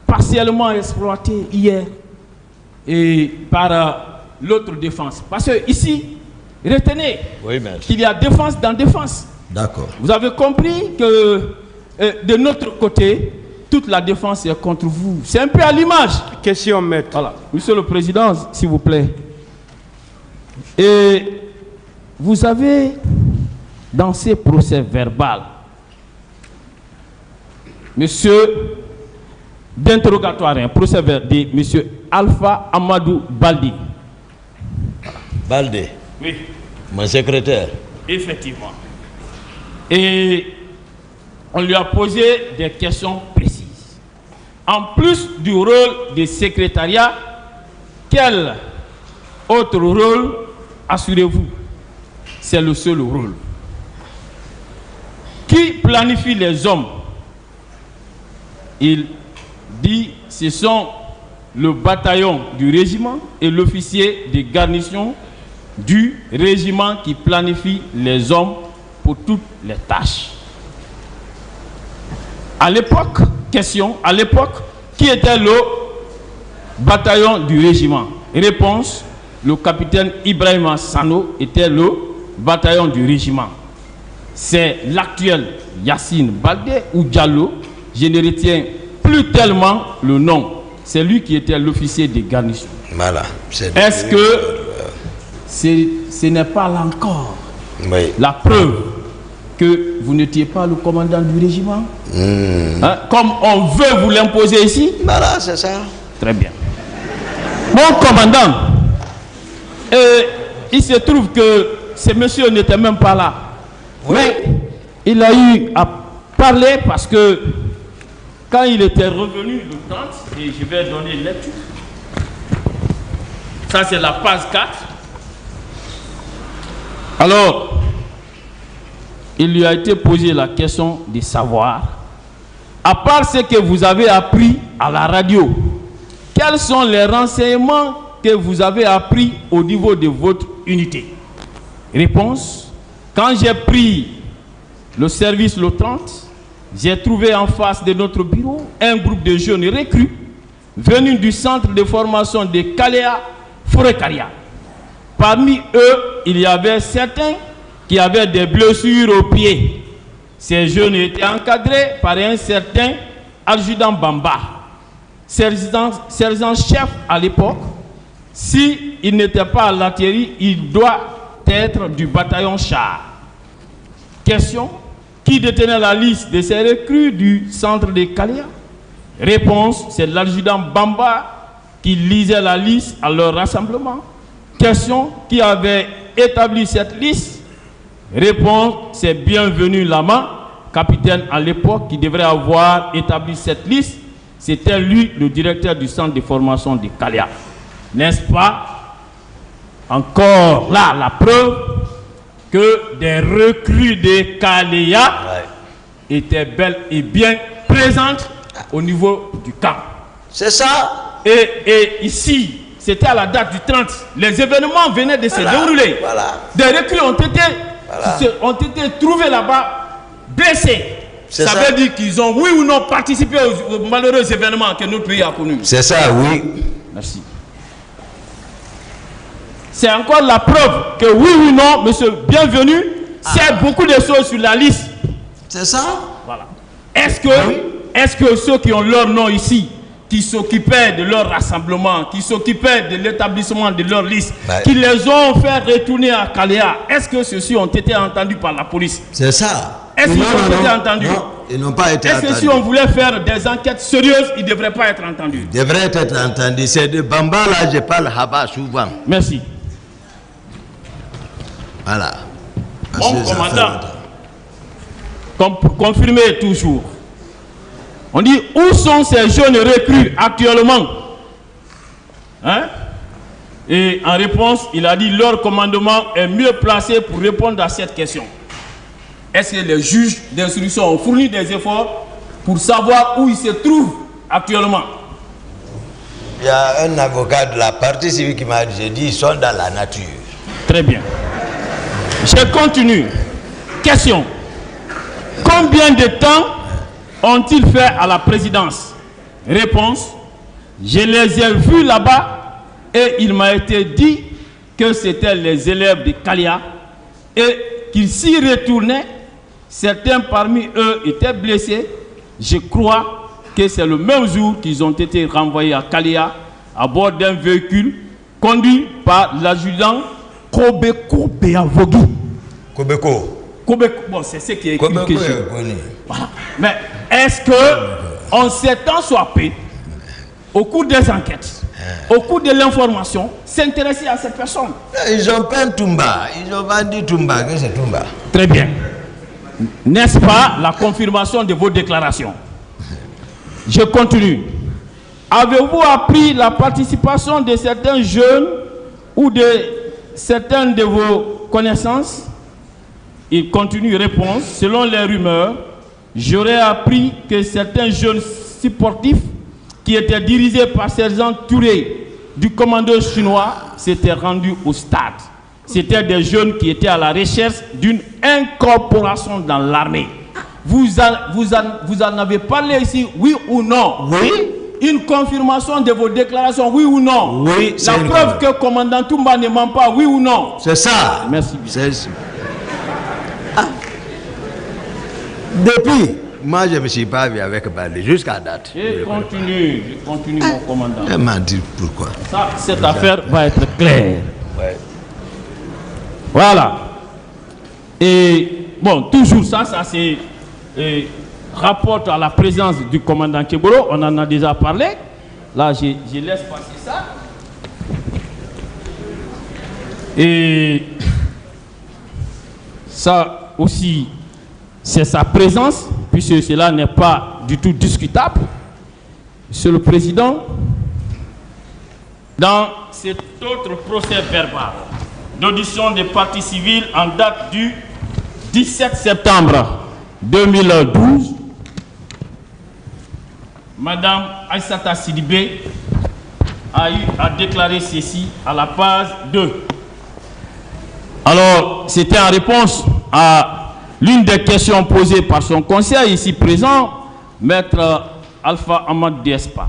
partiellement exploités hier et par l'autre défense. Parce que ici, retenez qu'il y a défense dans défense. D'accord. Vous avez compris que de notre côté, toute la défense est contre vous. C'est un peu à l'image. Question, maître. Voilà. Monsieur le Président, s'il vous plaît. Et vous avez, dans ces procès verbal, monsieur d'interrogatoire, un procès verbal de monsieur Alpha Amadou Baldi. Baldi. Oui. Mon secrétaire. Effectivement. Et on lui a posé des questions précises. En plus du rôle de secrétariat, quel autre rôle assurez-vous? C'est le seul rôle. Qui planifie les hommes? Il dit ce sont le bataillon du régiment et l'officier de garnison du régiment qui planifie les hommes pour toutes les tâches. À l'époque, question, à l'époque, qui était le bataillon du régiment? Réponse, le capitaine Ibrahima Sano était le bataillon du régiment. C'est l'actuel Yassine Baldé ou Diallo, je ne retiens plus tellement le nom. C'est lui qui était l'officier de garnison. Voilà. Est-ce que ce n'est pas là encore la preuve que vous n'étiez pas le commandant du régiment? Hein? Comme on veut vous l'imposer ici? Voilà, c'est ça. Très bien. Mon commandant, il se trouve que ce monsieur n'était même pas là. Oui. Mais il a eu à parler parce que quand il était revenu le 30, et je vais donner lecture, ça c'est la page 4. Alors, il lui a été posé la question de savoir à part ce que vous avez appris à la radio, quels sont les renseignements que vous avez appris au niveau de votre unité? Réponse: quand j'ai pris le service le 30, j'ai trouvé en face de notre bureau un groupe de jeunes recrues venus du centre de formation de Kalea Forêt-Karia. Parmi eux, il y avait certains qui avaient des blessures aux pieds. Ces jeunes étaient encadrés par un certain adjudant Bamba, sergent-chef à l'époque. S'il n'était pas à l'artillerie, il doit être du bataillon char. Question: qui détenait la liste de ces recrues du centre de Kalea? Réponse: c'est l'adjudant Bamba qui lisait la liste à leur rassemblement. Question: qui avait établi cette liste? Réponse: c'est Bienvenu Lama, capitaine à l'époque, qui devrait avoir établi cette liste. C'était lui le directeur du centre de formation de Kalea. N'est-ce pas encore là la preuve que des recrues de Kalea étaient bel et bien présentes au niveau du camp? C'est ça. Et ici, c'était à la date du 30. Les événements venaient de se dérouler. Des recrues ont été trouvés là-bas, blessés. Ça veut dire qu'ils ont, oui ou non, participé aux malheureux événements que notre pays a connus. C'est ça, oui. Merci. C'est encore la preuve que oui ou non, monsieur Bienvenu, sait beaucoup de choses sur la liste. C'est ça. Voilà. Est-ce que ceux qui ont leur nom ici, qui s'occupaient de leur rassemblement, qui s'occupaient de l'établissement de leur liste, qui les ont fait retourner à Kalea, est-ce que ceux-ci ont été entendus par la police? C'est ça. Est-ce qu'ils ont été entendus? Non, ils n'ont pas été entendus. Est-ce que si on voulait faire des enquêtes sérieuses, ils ne devraient pas être entendus? Ils devraient être entendus. C'est de Bamba là, je parle Haba souvent. Merci. Voilà. Mon commandant, pour confirmer toujours, on dit où sont ces jeunes recrues actuellement? Hein? Et en réponse, il a dit leur commandement est mieux placé pour répondre à cette question. Est-ce que les juges d'instruction ont fourni des efforts pour savoir où ils se trouvent actuellement? Il y a un avocat de la partie civile qui m'a dit ils sont dans la nature. Très bien. Je continue. Question. Combien de temps ont-ils fait à la présidence? Réponse: je les ai vus là-bas et il m'a été dit que c'était les élèves de Kalea et qu'ils s'y retournaient. Certains parmi eux étaient blessés. Je crois que c'est le même jour qu'ils ont été renvoyés à Kalea à bord d'un véhicule conduit par l'adjudant Kobeko Beavogi. Kobeko. Bon, c'est ce qui est écrit. Voilà. Mais est-ce que on s'est ensoipé au cours des enquêtes, au cours de l'information, s'intéresser à cette personne? Ils ont peint Toumba. Ils ont vendu Toumba. Que c'est Toumba? Très bien. N'est-ce pas la confirmation de vos déclarations? Je continue. Avez-vous appris la participation de certains jeunes ou de certaines de vos connaissances? Il continue, réponse: selon les rumeurs, j'aurais appris que certains jeunes sportifs qui étaient dirigés par sergent Touré du commando chinois s'étaient rendus au stade. C'était des jeunes qui étaient à la recherche d'une incorporation dans l'armée. Vous en avez parlé ici, oui ou non? Oui. Une confirmation de vos déclarations, oui ou non? Oui. La preuve que le commandant Toumba ne ment pas, oui ou non? C'est ça. Merci. Depuis, moi je ne me suis pas vu avec Bali jusqu'à date. Je continue mon commandant. Elle m'a dit pourquoi. Ça, cette affaire va être claire. Ouais. Voilà. Et bon, toujours ça c'est rapporte à la présence du commandant Kebolo. On en a déjà parlé. Là, je laisse passer ça. Et ça aussi, c'est sa présence, puisque cela n'est pas du tout discutable. Monsieur le Président, dans cet autre procès verbal d'audition des parties civiles en date du 17 septembre 2012, Madame Aïssata Sidibé a eu à déclarer ceci à la page 2. Alors, c'était en réponse à l'une des questions posées par son conseiller ici présent, Maître Alpha Ahmad Despa.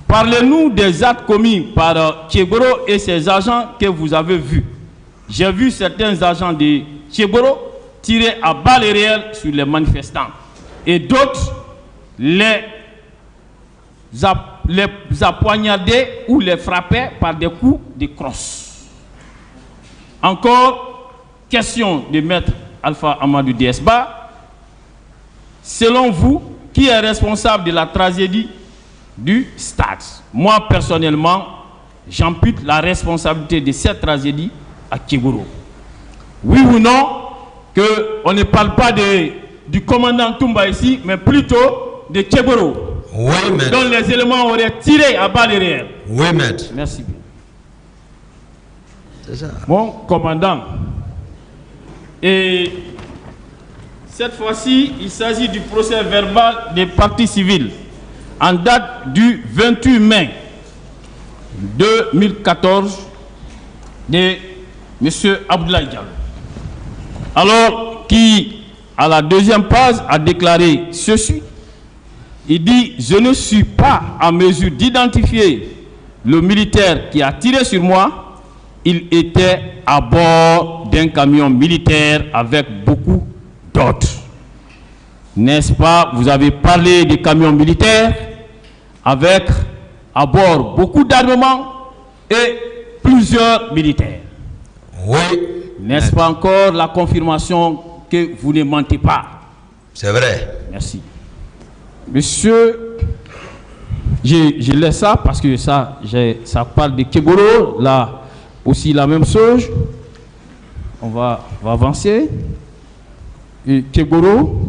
Parlez-nous des actes commis par Tchegoro et ses agents que vous avez vus. J'ai vu certains agents de Tchegoro tirer à balles réelles sur les manifestants et d'autres les appoignardaient ou les frappaient par des coups de crosse. Encore, question de Maître Alpha Amadou Desba. Selon vous, qui est responsable de la tragédie du stade? Moi, personnellement, j'ampute la responsabilité de cette tragédie à Tchegoro. Oui ou non, qu'on ne parle pas du commandant Toumba ici, mais plutôt de Tchegoro. Oui, maître. Dont les éléments auraient tiré à balles réelles. Oui, maître. Merci bien. C'est ça. Mon commandant. Et cette fois-ci, il s'agit du procès verbal des parties civiles en date du 28 mai 2014 de M. Abdoulaye Diallo. Alors, qui, à la deuxième page, a déclaré ceci. Il dit: je ne suis pas en mesure d'identifier le militaire qui a tiré sur moi. Il était à bord d'un camion militaire avec beaucoup d'autres. N'est-ce pas? Vous avez parlé des camions militaires avec à bord beaucoup d'armements et plusieurs militaires. Oui. N'est-ce pas encore la confirmation que vous ne mentez pas? C'est vrai. Merci. Monsieur, je laisse ça parce que ça parle de Tchegoro. Là aussi la même chose. On va avancer. Et Tchegoro,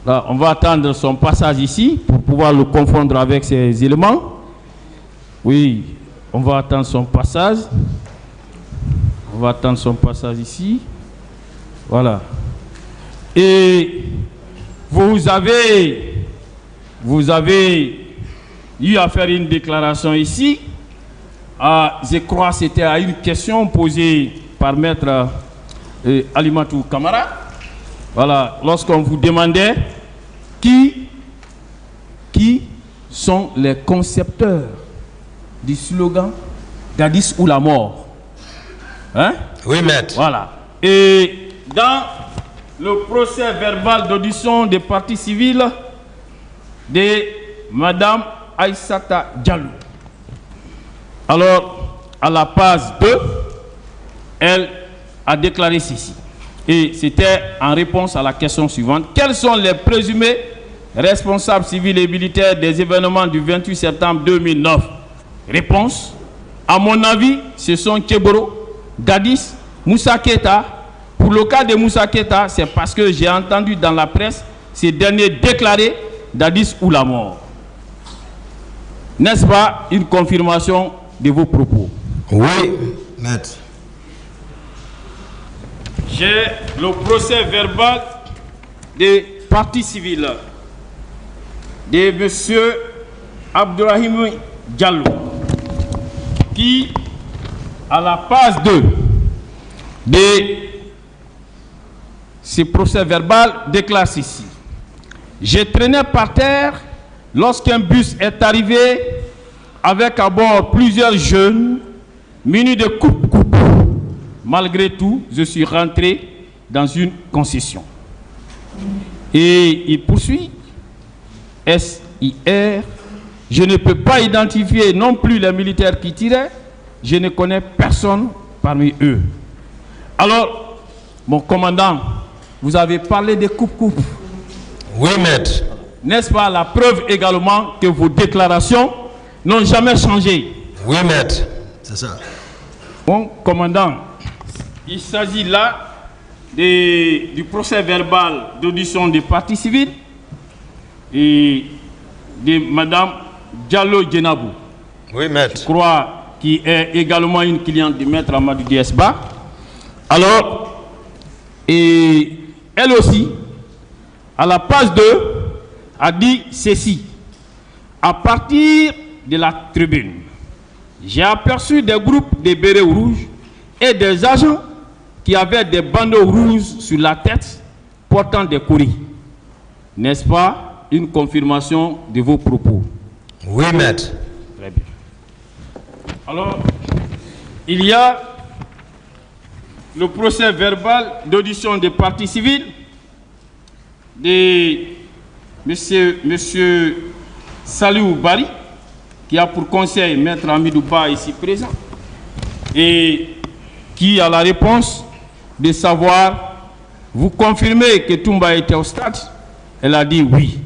là, on va attendre son passage ici pour pouvoir le confondre avec ces éléments. Oui, on va attendre son passage. On va attendre son passage ici. Voilà. Et vous avez eu à faire une déclaration ici. Je crois que c'était à une question posée par Maître Alimatou Kamara. Voilà, lorsqu'on vous demandait qui sont les concepteurs du slogan Dadis ou la mort. Hein? Oui, maître. Voilà. Et dans le procès verbal d'audition des parties civiles de Madame Aïssata Diallo. Alors, à la page 2, elle a déclaré ceci. Et c'était en réponse à la question suivante. Quels sont les présumés responsables civils et militaires des événements du 28 septembre 2009? Réponse: à mon avis, ce sont Tchegoro, Dadis, Moussa Keita. Pour le cas de Moussa Keita, c'est parce que j'ai entendu dans la presse ces derniers déclarer Dadis ou la mort. N'est-ce pas une confirmation de vos propos? Oui, maître. J'ai le procès verbal des parties civiles de M. Abdourahim Diallo qui, à la page 2 de ce procès verbal, déclare ceci. Je traînais par terre lorsqu'un bus est arrivé avec à bord plusieurs jeunes munis de coupe-coupe. Malgré tout, je suis rentré dans une concession. Et il poursuit. SIR, je ne peux pas identifier non plus les militaires qui tiraient. Je ne connais personne parmi eux. Alors, mon commandant, vous avez parlé des coupe-coupe. Oui, maître. N'est-ce pas la preuve également que vos déclarations n'ont jamais changé? Oui, maître. C'est ça. Mon commandant, il s'agit là du procès verbal d'audition des parties civiles et de Madame Diallo Djenabou. Oui, maître. Je crois qui est également une cliente du maître Amadou Desba. Alors, et elle aussi, à la page 2, a dit ceci. à partir de la tribune, j'ai aperçu des groupes de bérets rouges et des agents qui avaient des bandeaux rouges sur la tête portant des courriers. N'est-ce pas une confirmation de vos propos? Oui, maître. Très bien. Alors, il y a le procès verbal d'audition des parties civiles de monsieur Saliou Bari, qui a pour conseil maître Amidou Ba ici présent, et qui a la réponse de savoir, vous confirmez que Toumba était au stade? Elle a dit oui.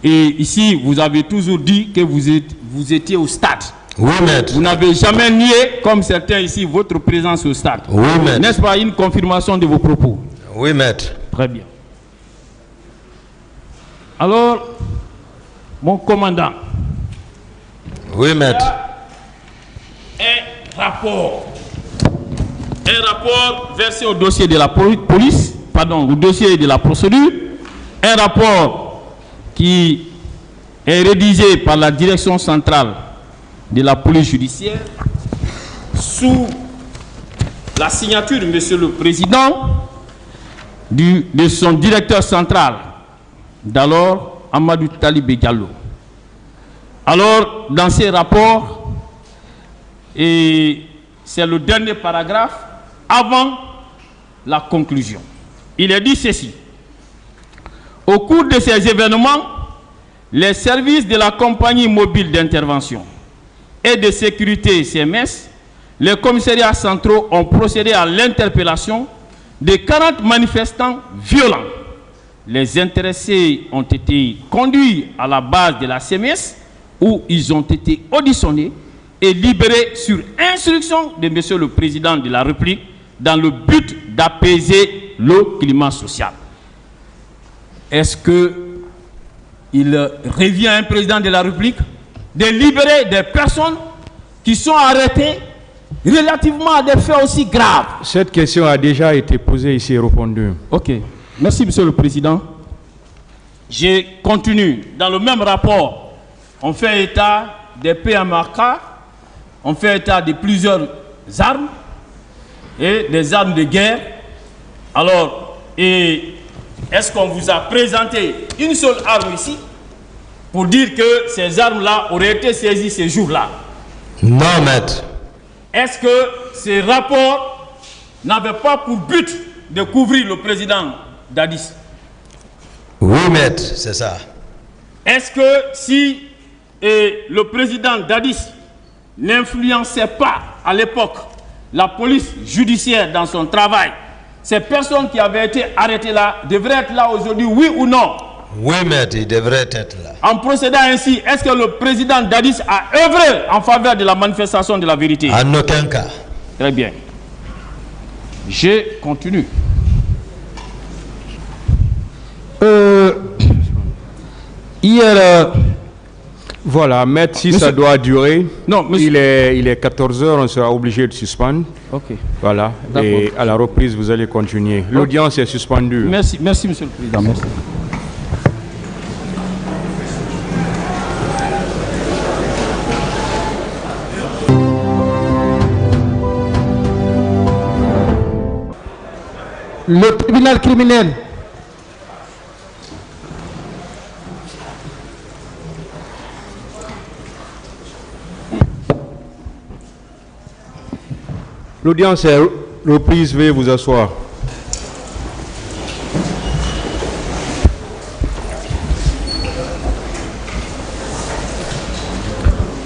Et ici, vous avez toujours dit que vous étiez au stade. Oui, maître. Vous n'avez jamais nié, comme certains ici, votre présence au stade. Oui, maître. N'est-ce pas une confirmation de vos propos? Oui, maître. Très bien. Alors, mon commandant. Oui, maître. Un rapport versé au dossier de la police, pardon, au dossier de la procédure, un rapport qui est rédigé par la direction centrale de la police judiciaire sous la signature de Monsieur le Président, de son directeur central d'alors, Amadou Talibé Diallo. Alors, dans ces rapports, et c'est le dernier paragraphe avant la conclusion, il est dit ceci: au cours de ces événements, les services de la compagnie mobile d'intervention et de sécurité CMS, les commissariats centraux ont procédé à l'interpellation de 40 manifestants violents. Les intéressés ont été conduits à la base de la CMS où ils ont été auditionnés et libérés sur instruction de Monsieur le Président de la République dans le but d'apaiser le climat social. Est-ce qu'il revient à un président de la République de libérer des personnes qui sont arrêtées relativement à des faits aussi graves? Cette question a déjà été posée ici et répondue. Ok. Merci, Monsieur le Président. Je continue. Dans le même rapport, on fait état des PMAK, on fait état de plusieurs armes et des armes de guerre. Alors, est-ce qu'on vous a présenté une seule arme ici pour dire que ces armes-là auraient été saisies ces jours-là? Non, maître. Est-ce que ces rapports n'avaient pas pour but de couvrir le président Dadis? Oui, maître, c'est ça. Est-ce que si le président Dadis n'influençait pas à l'époque la police judiciaire dans son travail, ces personnes qui avaient été arrêtées là devraient être là aujourd'hui, oui ou non? Oui, maître, il devrait être là. En procédant ainsi, est-ce que le président Dadis a œuvré en faveur de la manifestation de la vérité? En aucun cas. Très bien. Je continue. Hier... Voilà, maître, si ça doit durer, non, il est 14h, on sera obligé de suspendre. Ok. Voilà, et à la reprise, vous allez continuer. L'audience est suspendue. Merci, merci, Monsieur le Président. Merci. Le tribunal criminel L'audience est reprise, veuillez vous asseoir.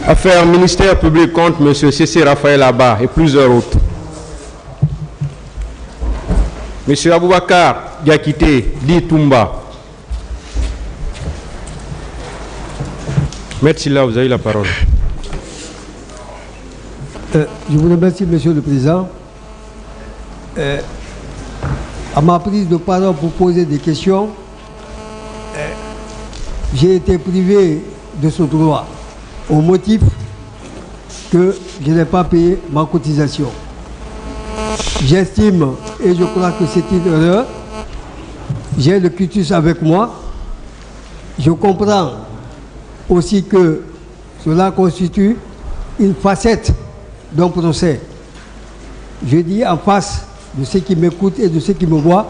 Affaire ministère public contre M. C.C. Raphaël Abba et plusieurs autres. M. Aboubakar Diakité, dit Toumba. Maître Silla, vous avez la parole. Je vous remercie, Monsieur le Président. À ma prise de parole pour poser des questions, j'ai été privé de ce droit au motif que je n'ai pas payé ma cotisation. J'estime, et je crois que c'est une erreur, j'ai le quitus avec moi, je comprends aussi que cela constitue une facette d'un procès. Je dis en face de ceux qui m'écoutent et de ceux qui me voient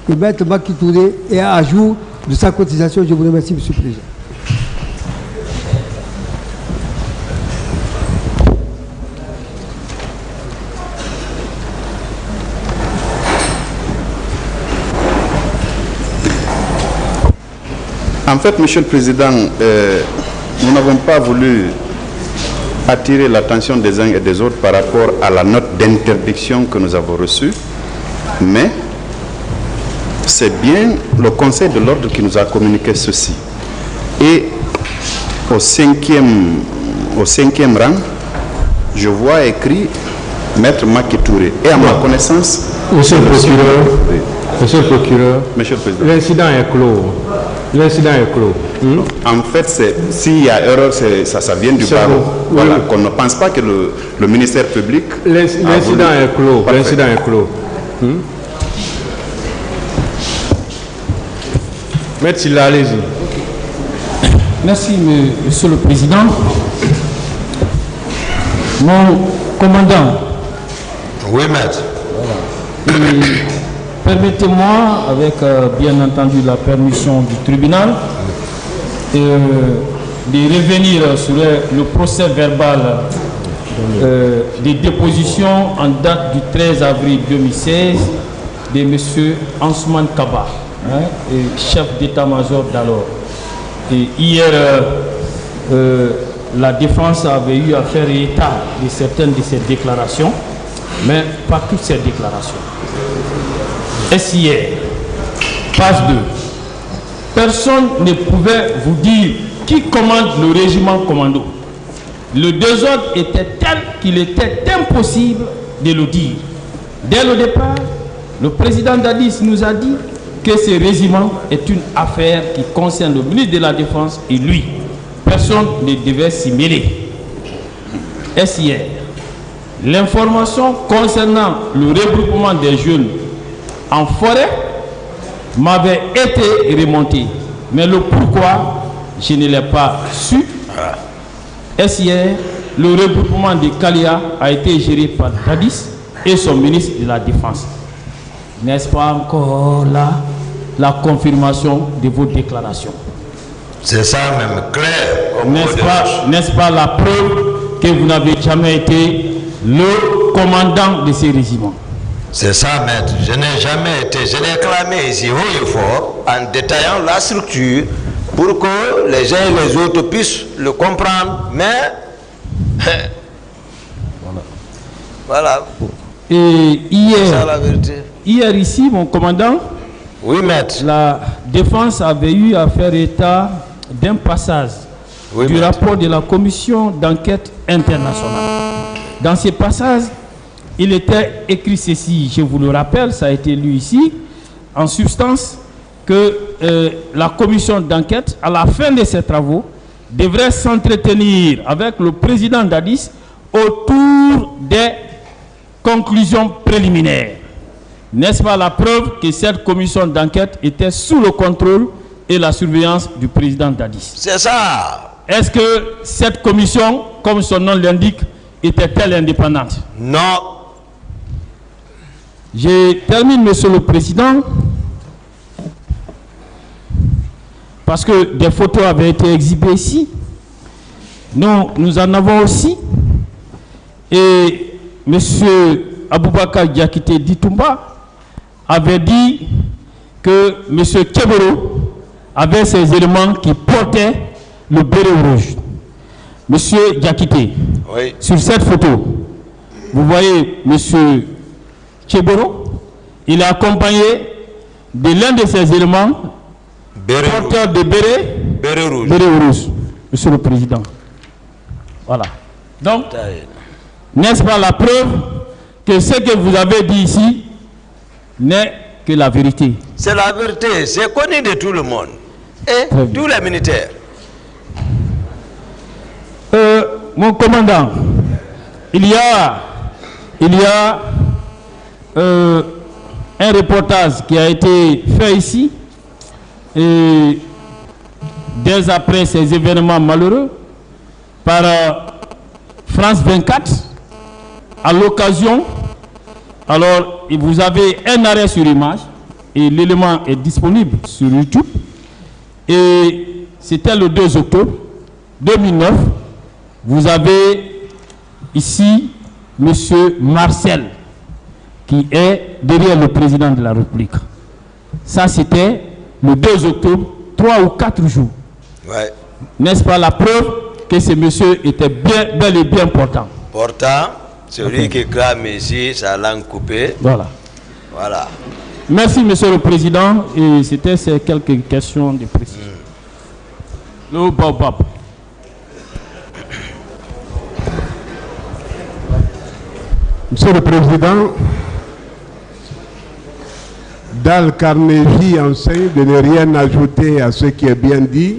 que Maître Macky Touré est à jour de sa cotisation. Je vous remercie, Monsieur le Président. En fait, Monsieur le Président, nous n'avons pas voulu attirer l'attention des uns et des autres par rapport à la note d'interdiction que nous avons reçue, mais c'est bien le Conseil de l'ordre qui nous a communiqué ceci. Et au cinquième rang, je vois écrit Maître Macky Touré. Et à ma connaissance... Monsieur le procureur, Monsieur le procureur, Monsieur le Président, l'incident est clos. L'incident est clos. En fait, s'il y a erreur, ça vient du barreau. Voilà, qu'on ne pense pas que le ministère public... L'incident est clos. L'incident est clos. Maître Silla, allez-y. Merci, Monsieur le Président. Mon commandant. Oui, maître. Permettez-moi, avec bien entendu la permission du tribunal, de revenir sur le procès verbal des dépositions en date du 13 avril 2016 de M. Ansoumane Kaba, chef d'état-major d'alors. Et hier, la défense avait eu à faire état de certaines de ces déclarations, mais pas toutes ces déclarations. Est-ce hier, page 2, personne ne pouvait vous dire qui commande le régiment commando. Le désordre était tel qu'il était impossible de le dire. Dès le départ, le président Dadis nous a dit que ce régiment est une affaire qui concerne le ministre de la Défense et lui. Personne ne devait s'y mêler. Est-ce hier, l'information concernant le regroupement des jeunes en forêt m'avait été remontée. Mais le pourquoi, je ne l'ai pas su. Est-ce hier, le regroupement de Kalia a été géré par Dadis et son ministre de la Défense. N'est-ce pas encore là la confirmation de vos déclarations? C'est ça même, clair. N'est-ce pas la preuve que vous n'avez jamais été le commandant de ces régiments? C'est ça, maître. Je n'ai jamais été. Je l'ai clamé ici haut et fort en détaillant la structure pour que les uns et les autres puissent le comprendre. Mais, voilà. Et c'est ça la vérité. Hier ici, mon commandant, oui, maître, la défense avait eu à faire état d'un passage du rapport de la commission d'enquête internationale. Dans ce passage, il était écrit ceci, je vous le rappelle, ça a été lu ici, en substance, que la commission d'enquête, à la fin de ses travaux, devrait s'entretenir avec le président Dadis autour des conclusions préliminaires. N'est-ce pas la preuve que cette commission d'enquête était sous le contrôle et la surveillance du président Dadis? C'est ça. Est-ce que cette commission, comme son nom l'indique, était-elle indépendante? Non. Je termine, Monsieur le Président, parce que des photos avaient été exhibées ici. Nous en avons aussi. Et Monsieur Aboubakar Diakité Ditumba avait dit que M. Keboro avait ces éléments qui portaient le béret rouge. M. Diakité, oui. Sur cette photo, vous voyez M. Keboro, il est accompagné de l'un de ces éléments porteur de béret rouge. Monsieur le Président. Voilà. Donc, n'est-ce pas la preuve que ce que vous avez dit ici n'est que la vérité? C'est la vérité, c'est connu de tout le monde et tous les militaires. Mon commandant, il y a un reportage qui a été fait ici et dès après ces événements malheureux par France 24 à l'occasion. Alors, vous avez un arrêt sur image et l'élément est disponible sur YouTube. Et c'était le 2 octobre 2009. Vous avez ici M. Marcel qui est derrière le président de la République. Ça, c'était le 2 octobre, 3 ou 4 jours. Ouais. N'est-ce pas la preuve que ce monsieur était bel et bien portant? Portant, celui qui clame ici, sa langue coupée. Voilà. Voilà. Merci, monsieur le président. Et c'était ces quelques questions de précision. Le Baobab. Monsieur le Président, Dal Carnegie enseigne de ne rien ajouter à ce qui est bien dit.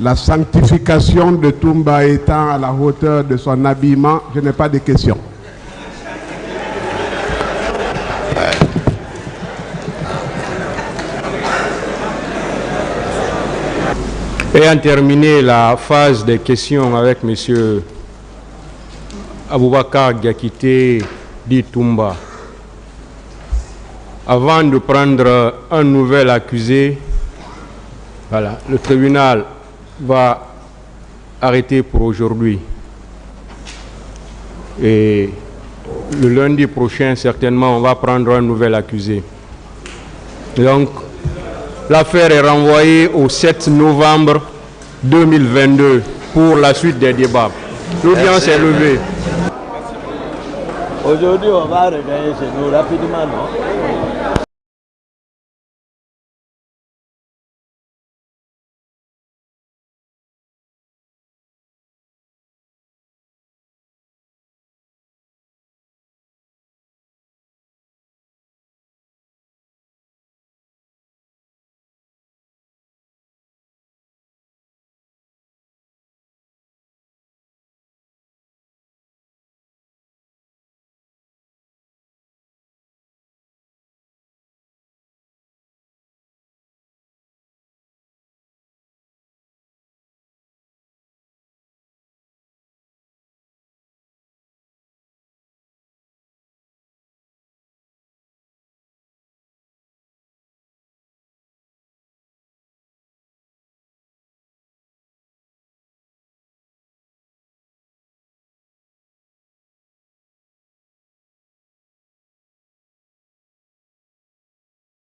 La sanctification de Toumba étant à la hauteur de son habillement, je n'ai pas de questions. Ayant terminé la phase des questions avec M. Aboubakar Diakité dit Toumba, avant de prendre un nouvel accusé, voilà, le tribunal va arrêter pour aujourd'hui. Et le lundi prochain, certainement, on va prendre un nouvel accusé. Donc, l'affaire est renvoyée au 7 novembre 2022 pour la suite des débats. L'audience est levée. Aujourd'hui, on va regagner chez nous rapidement, non?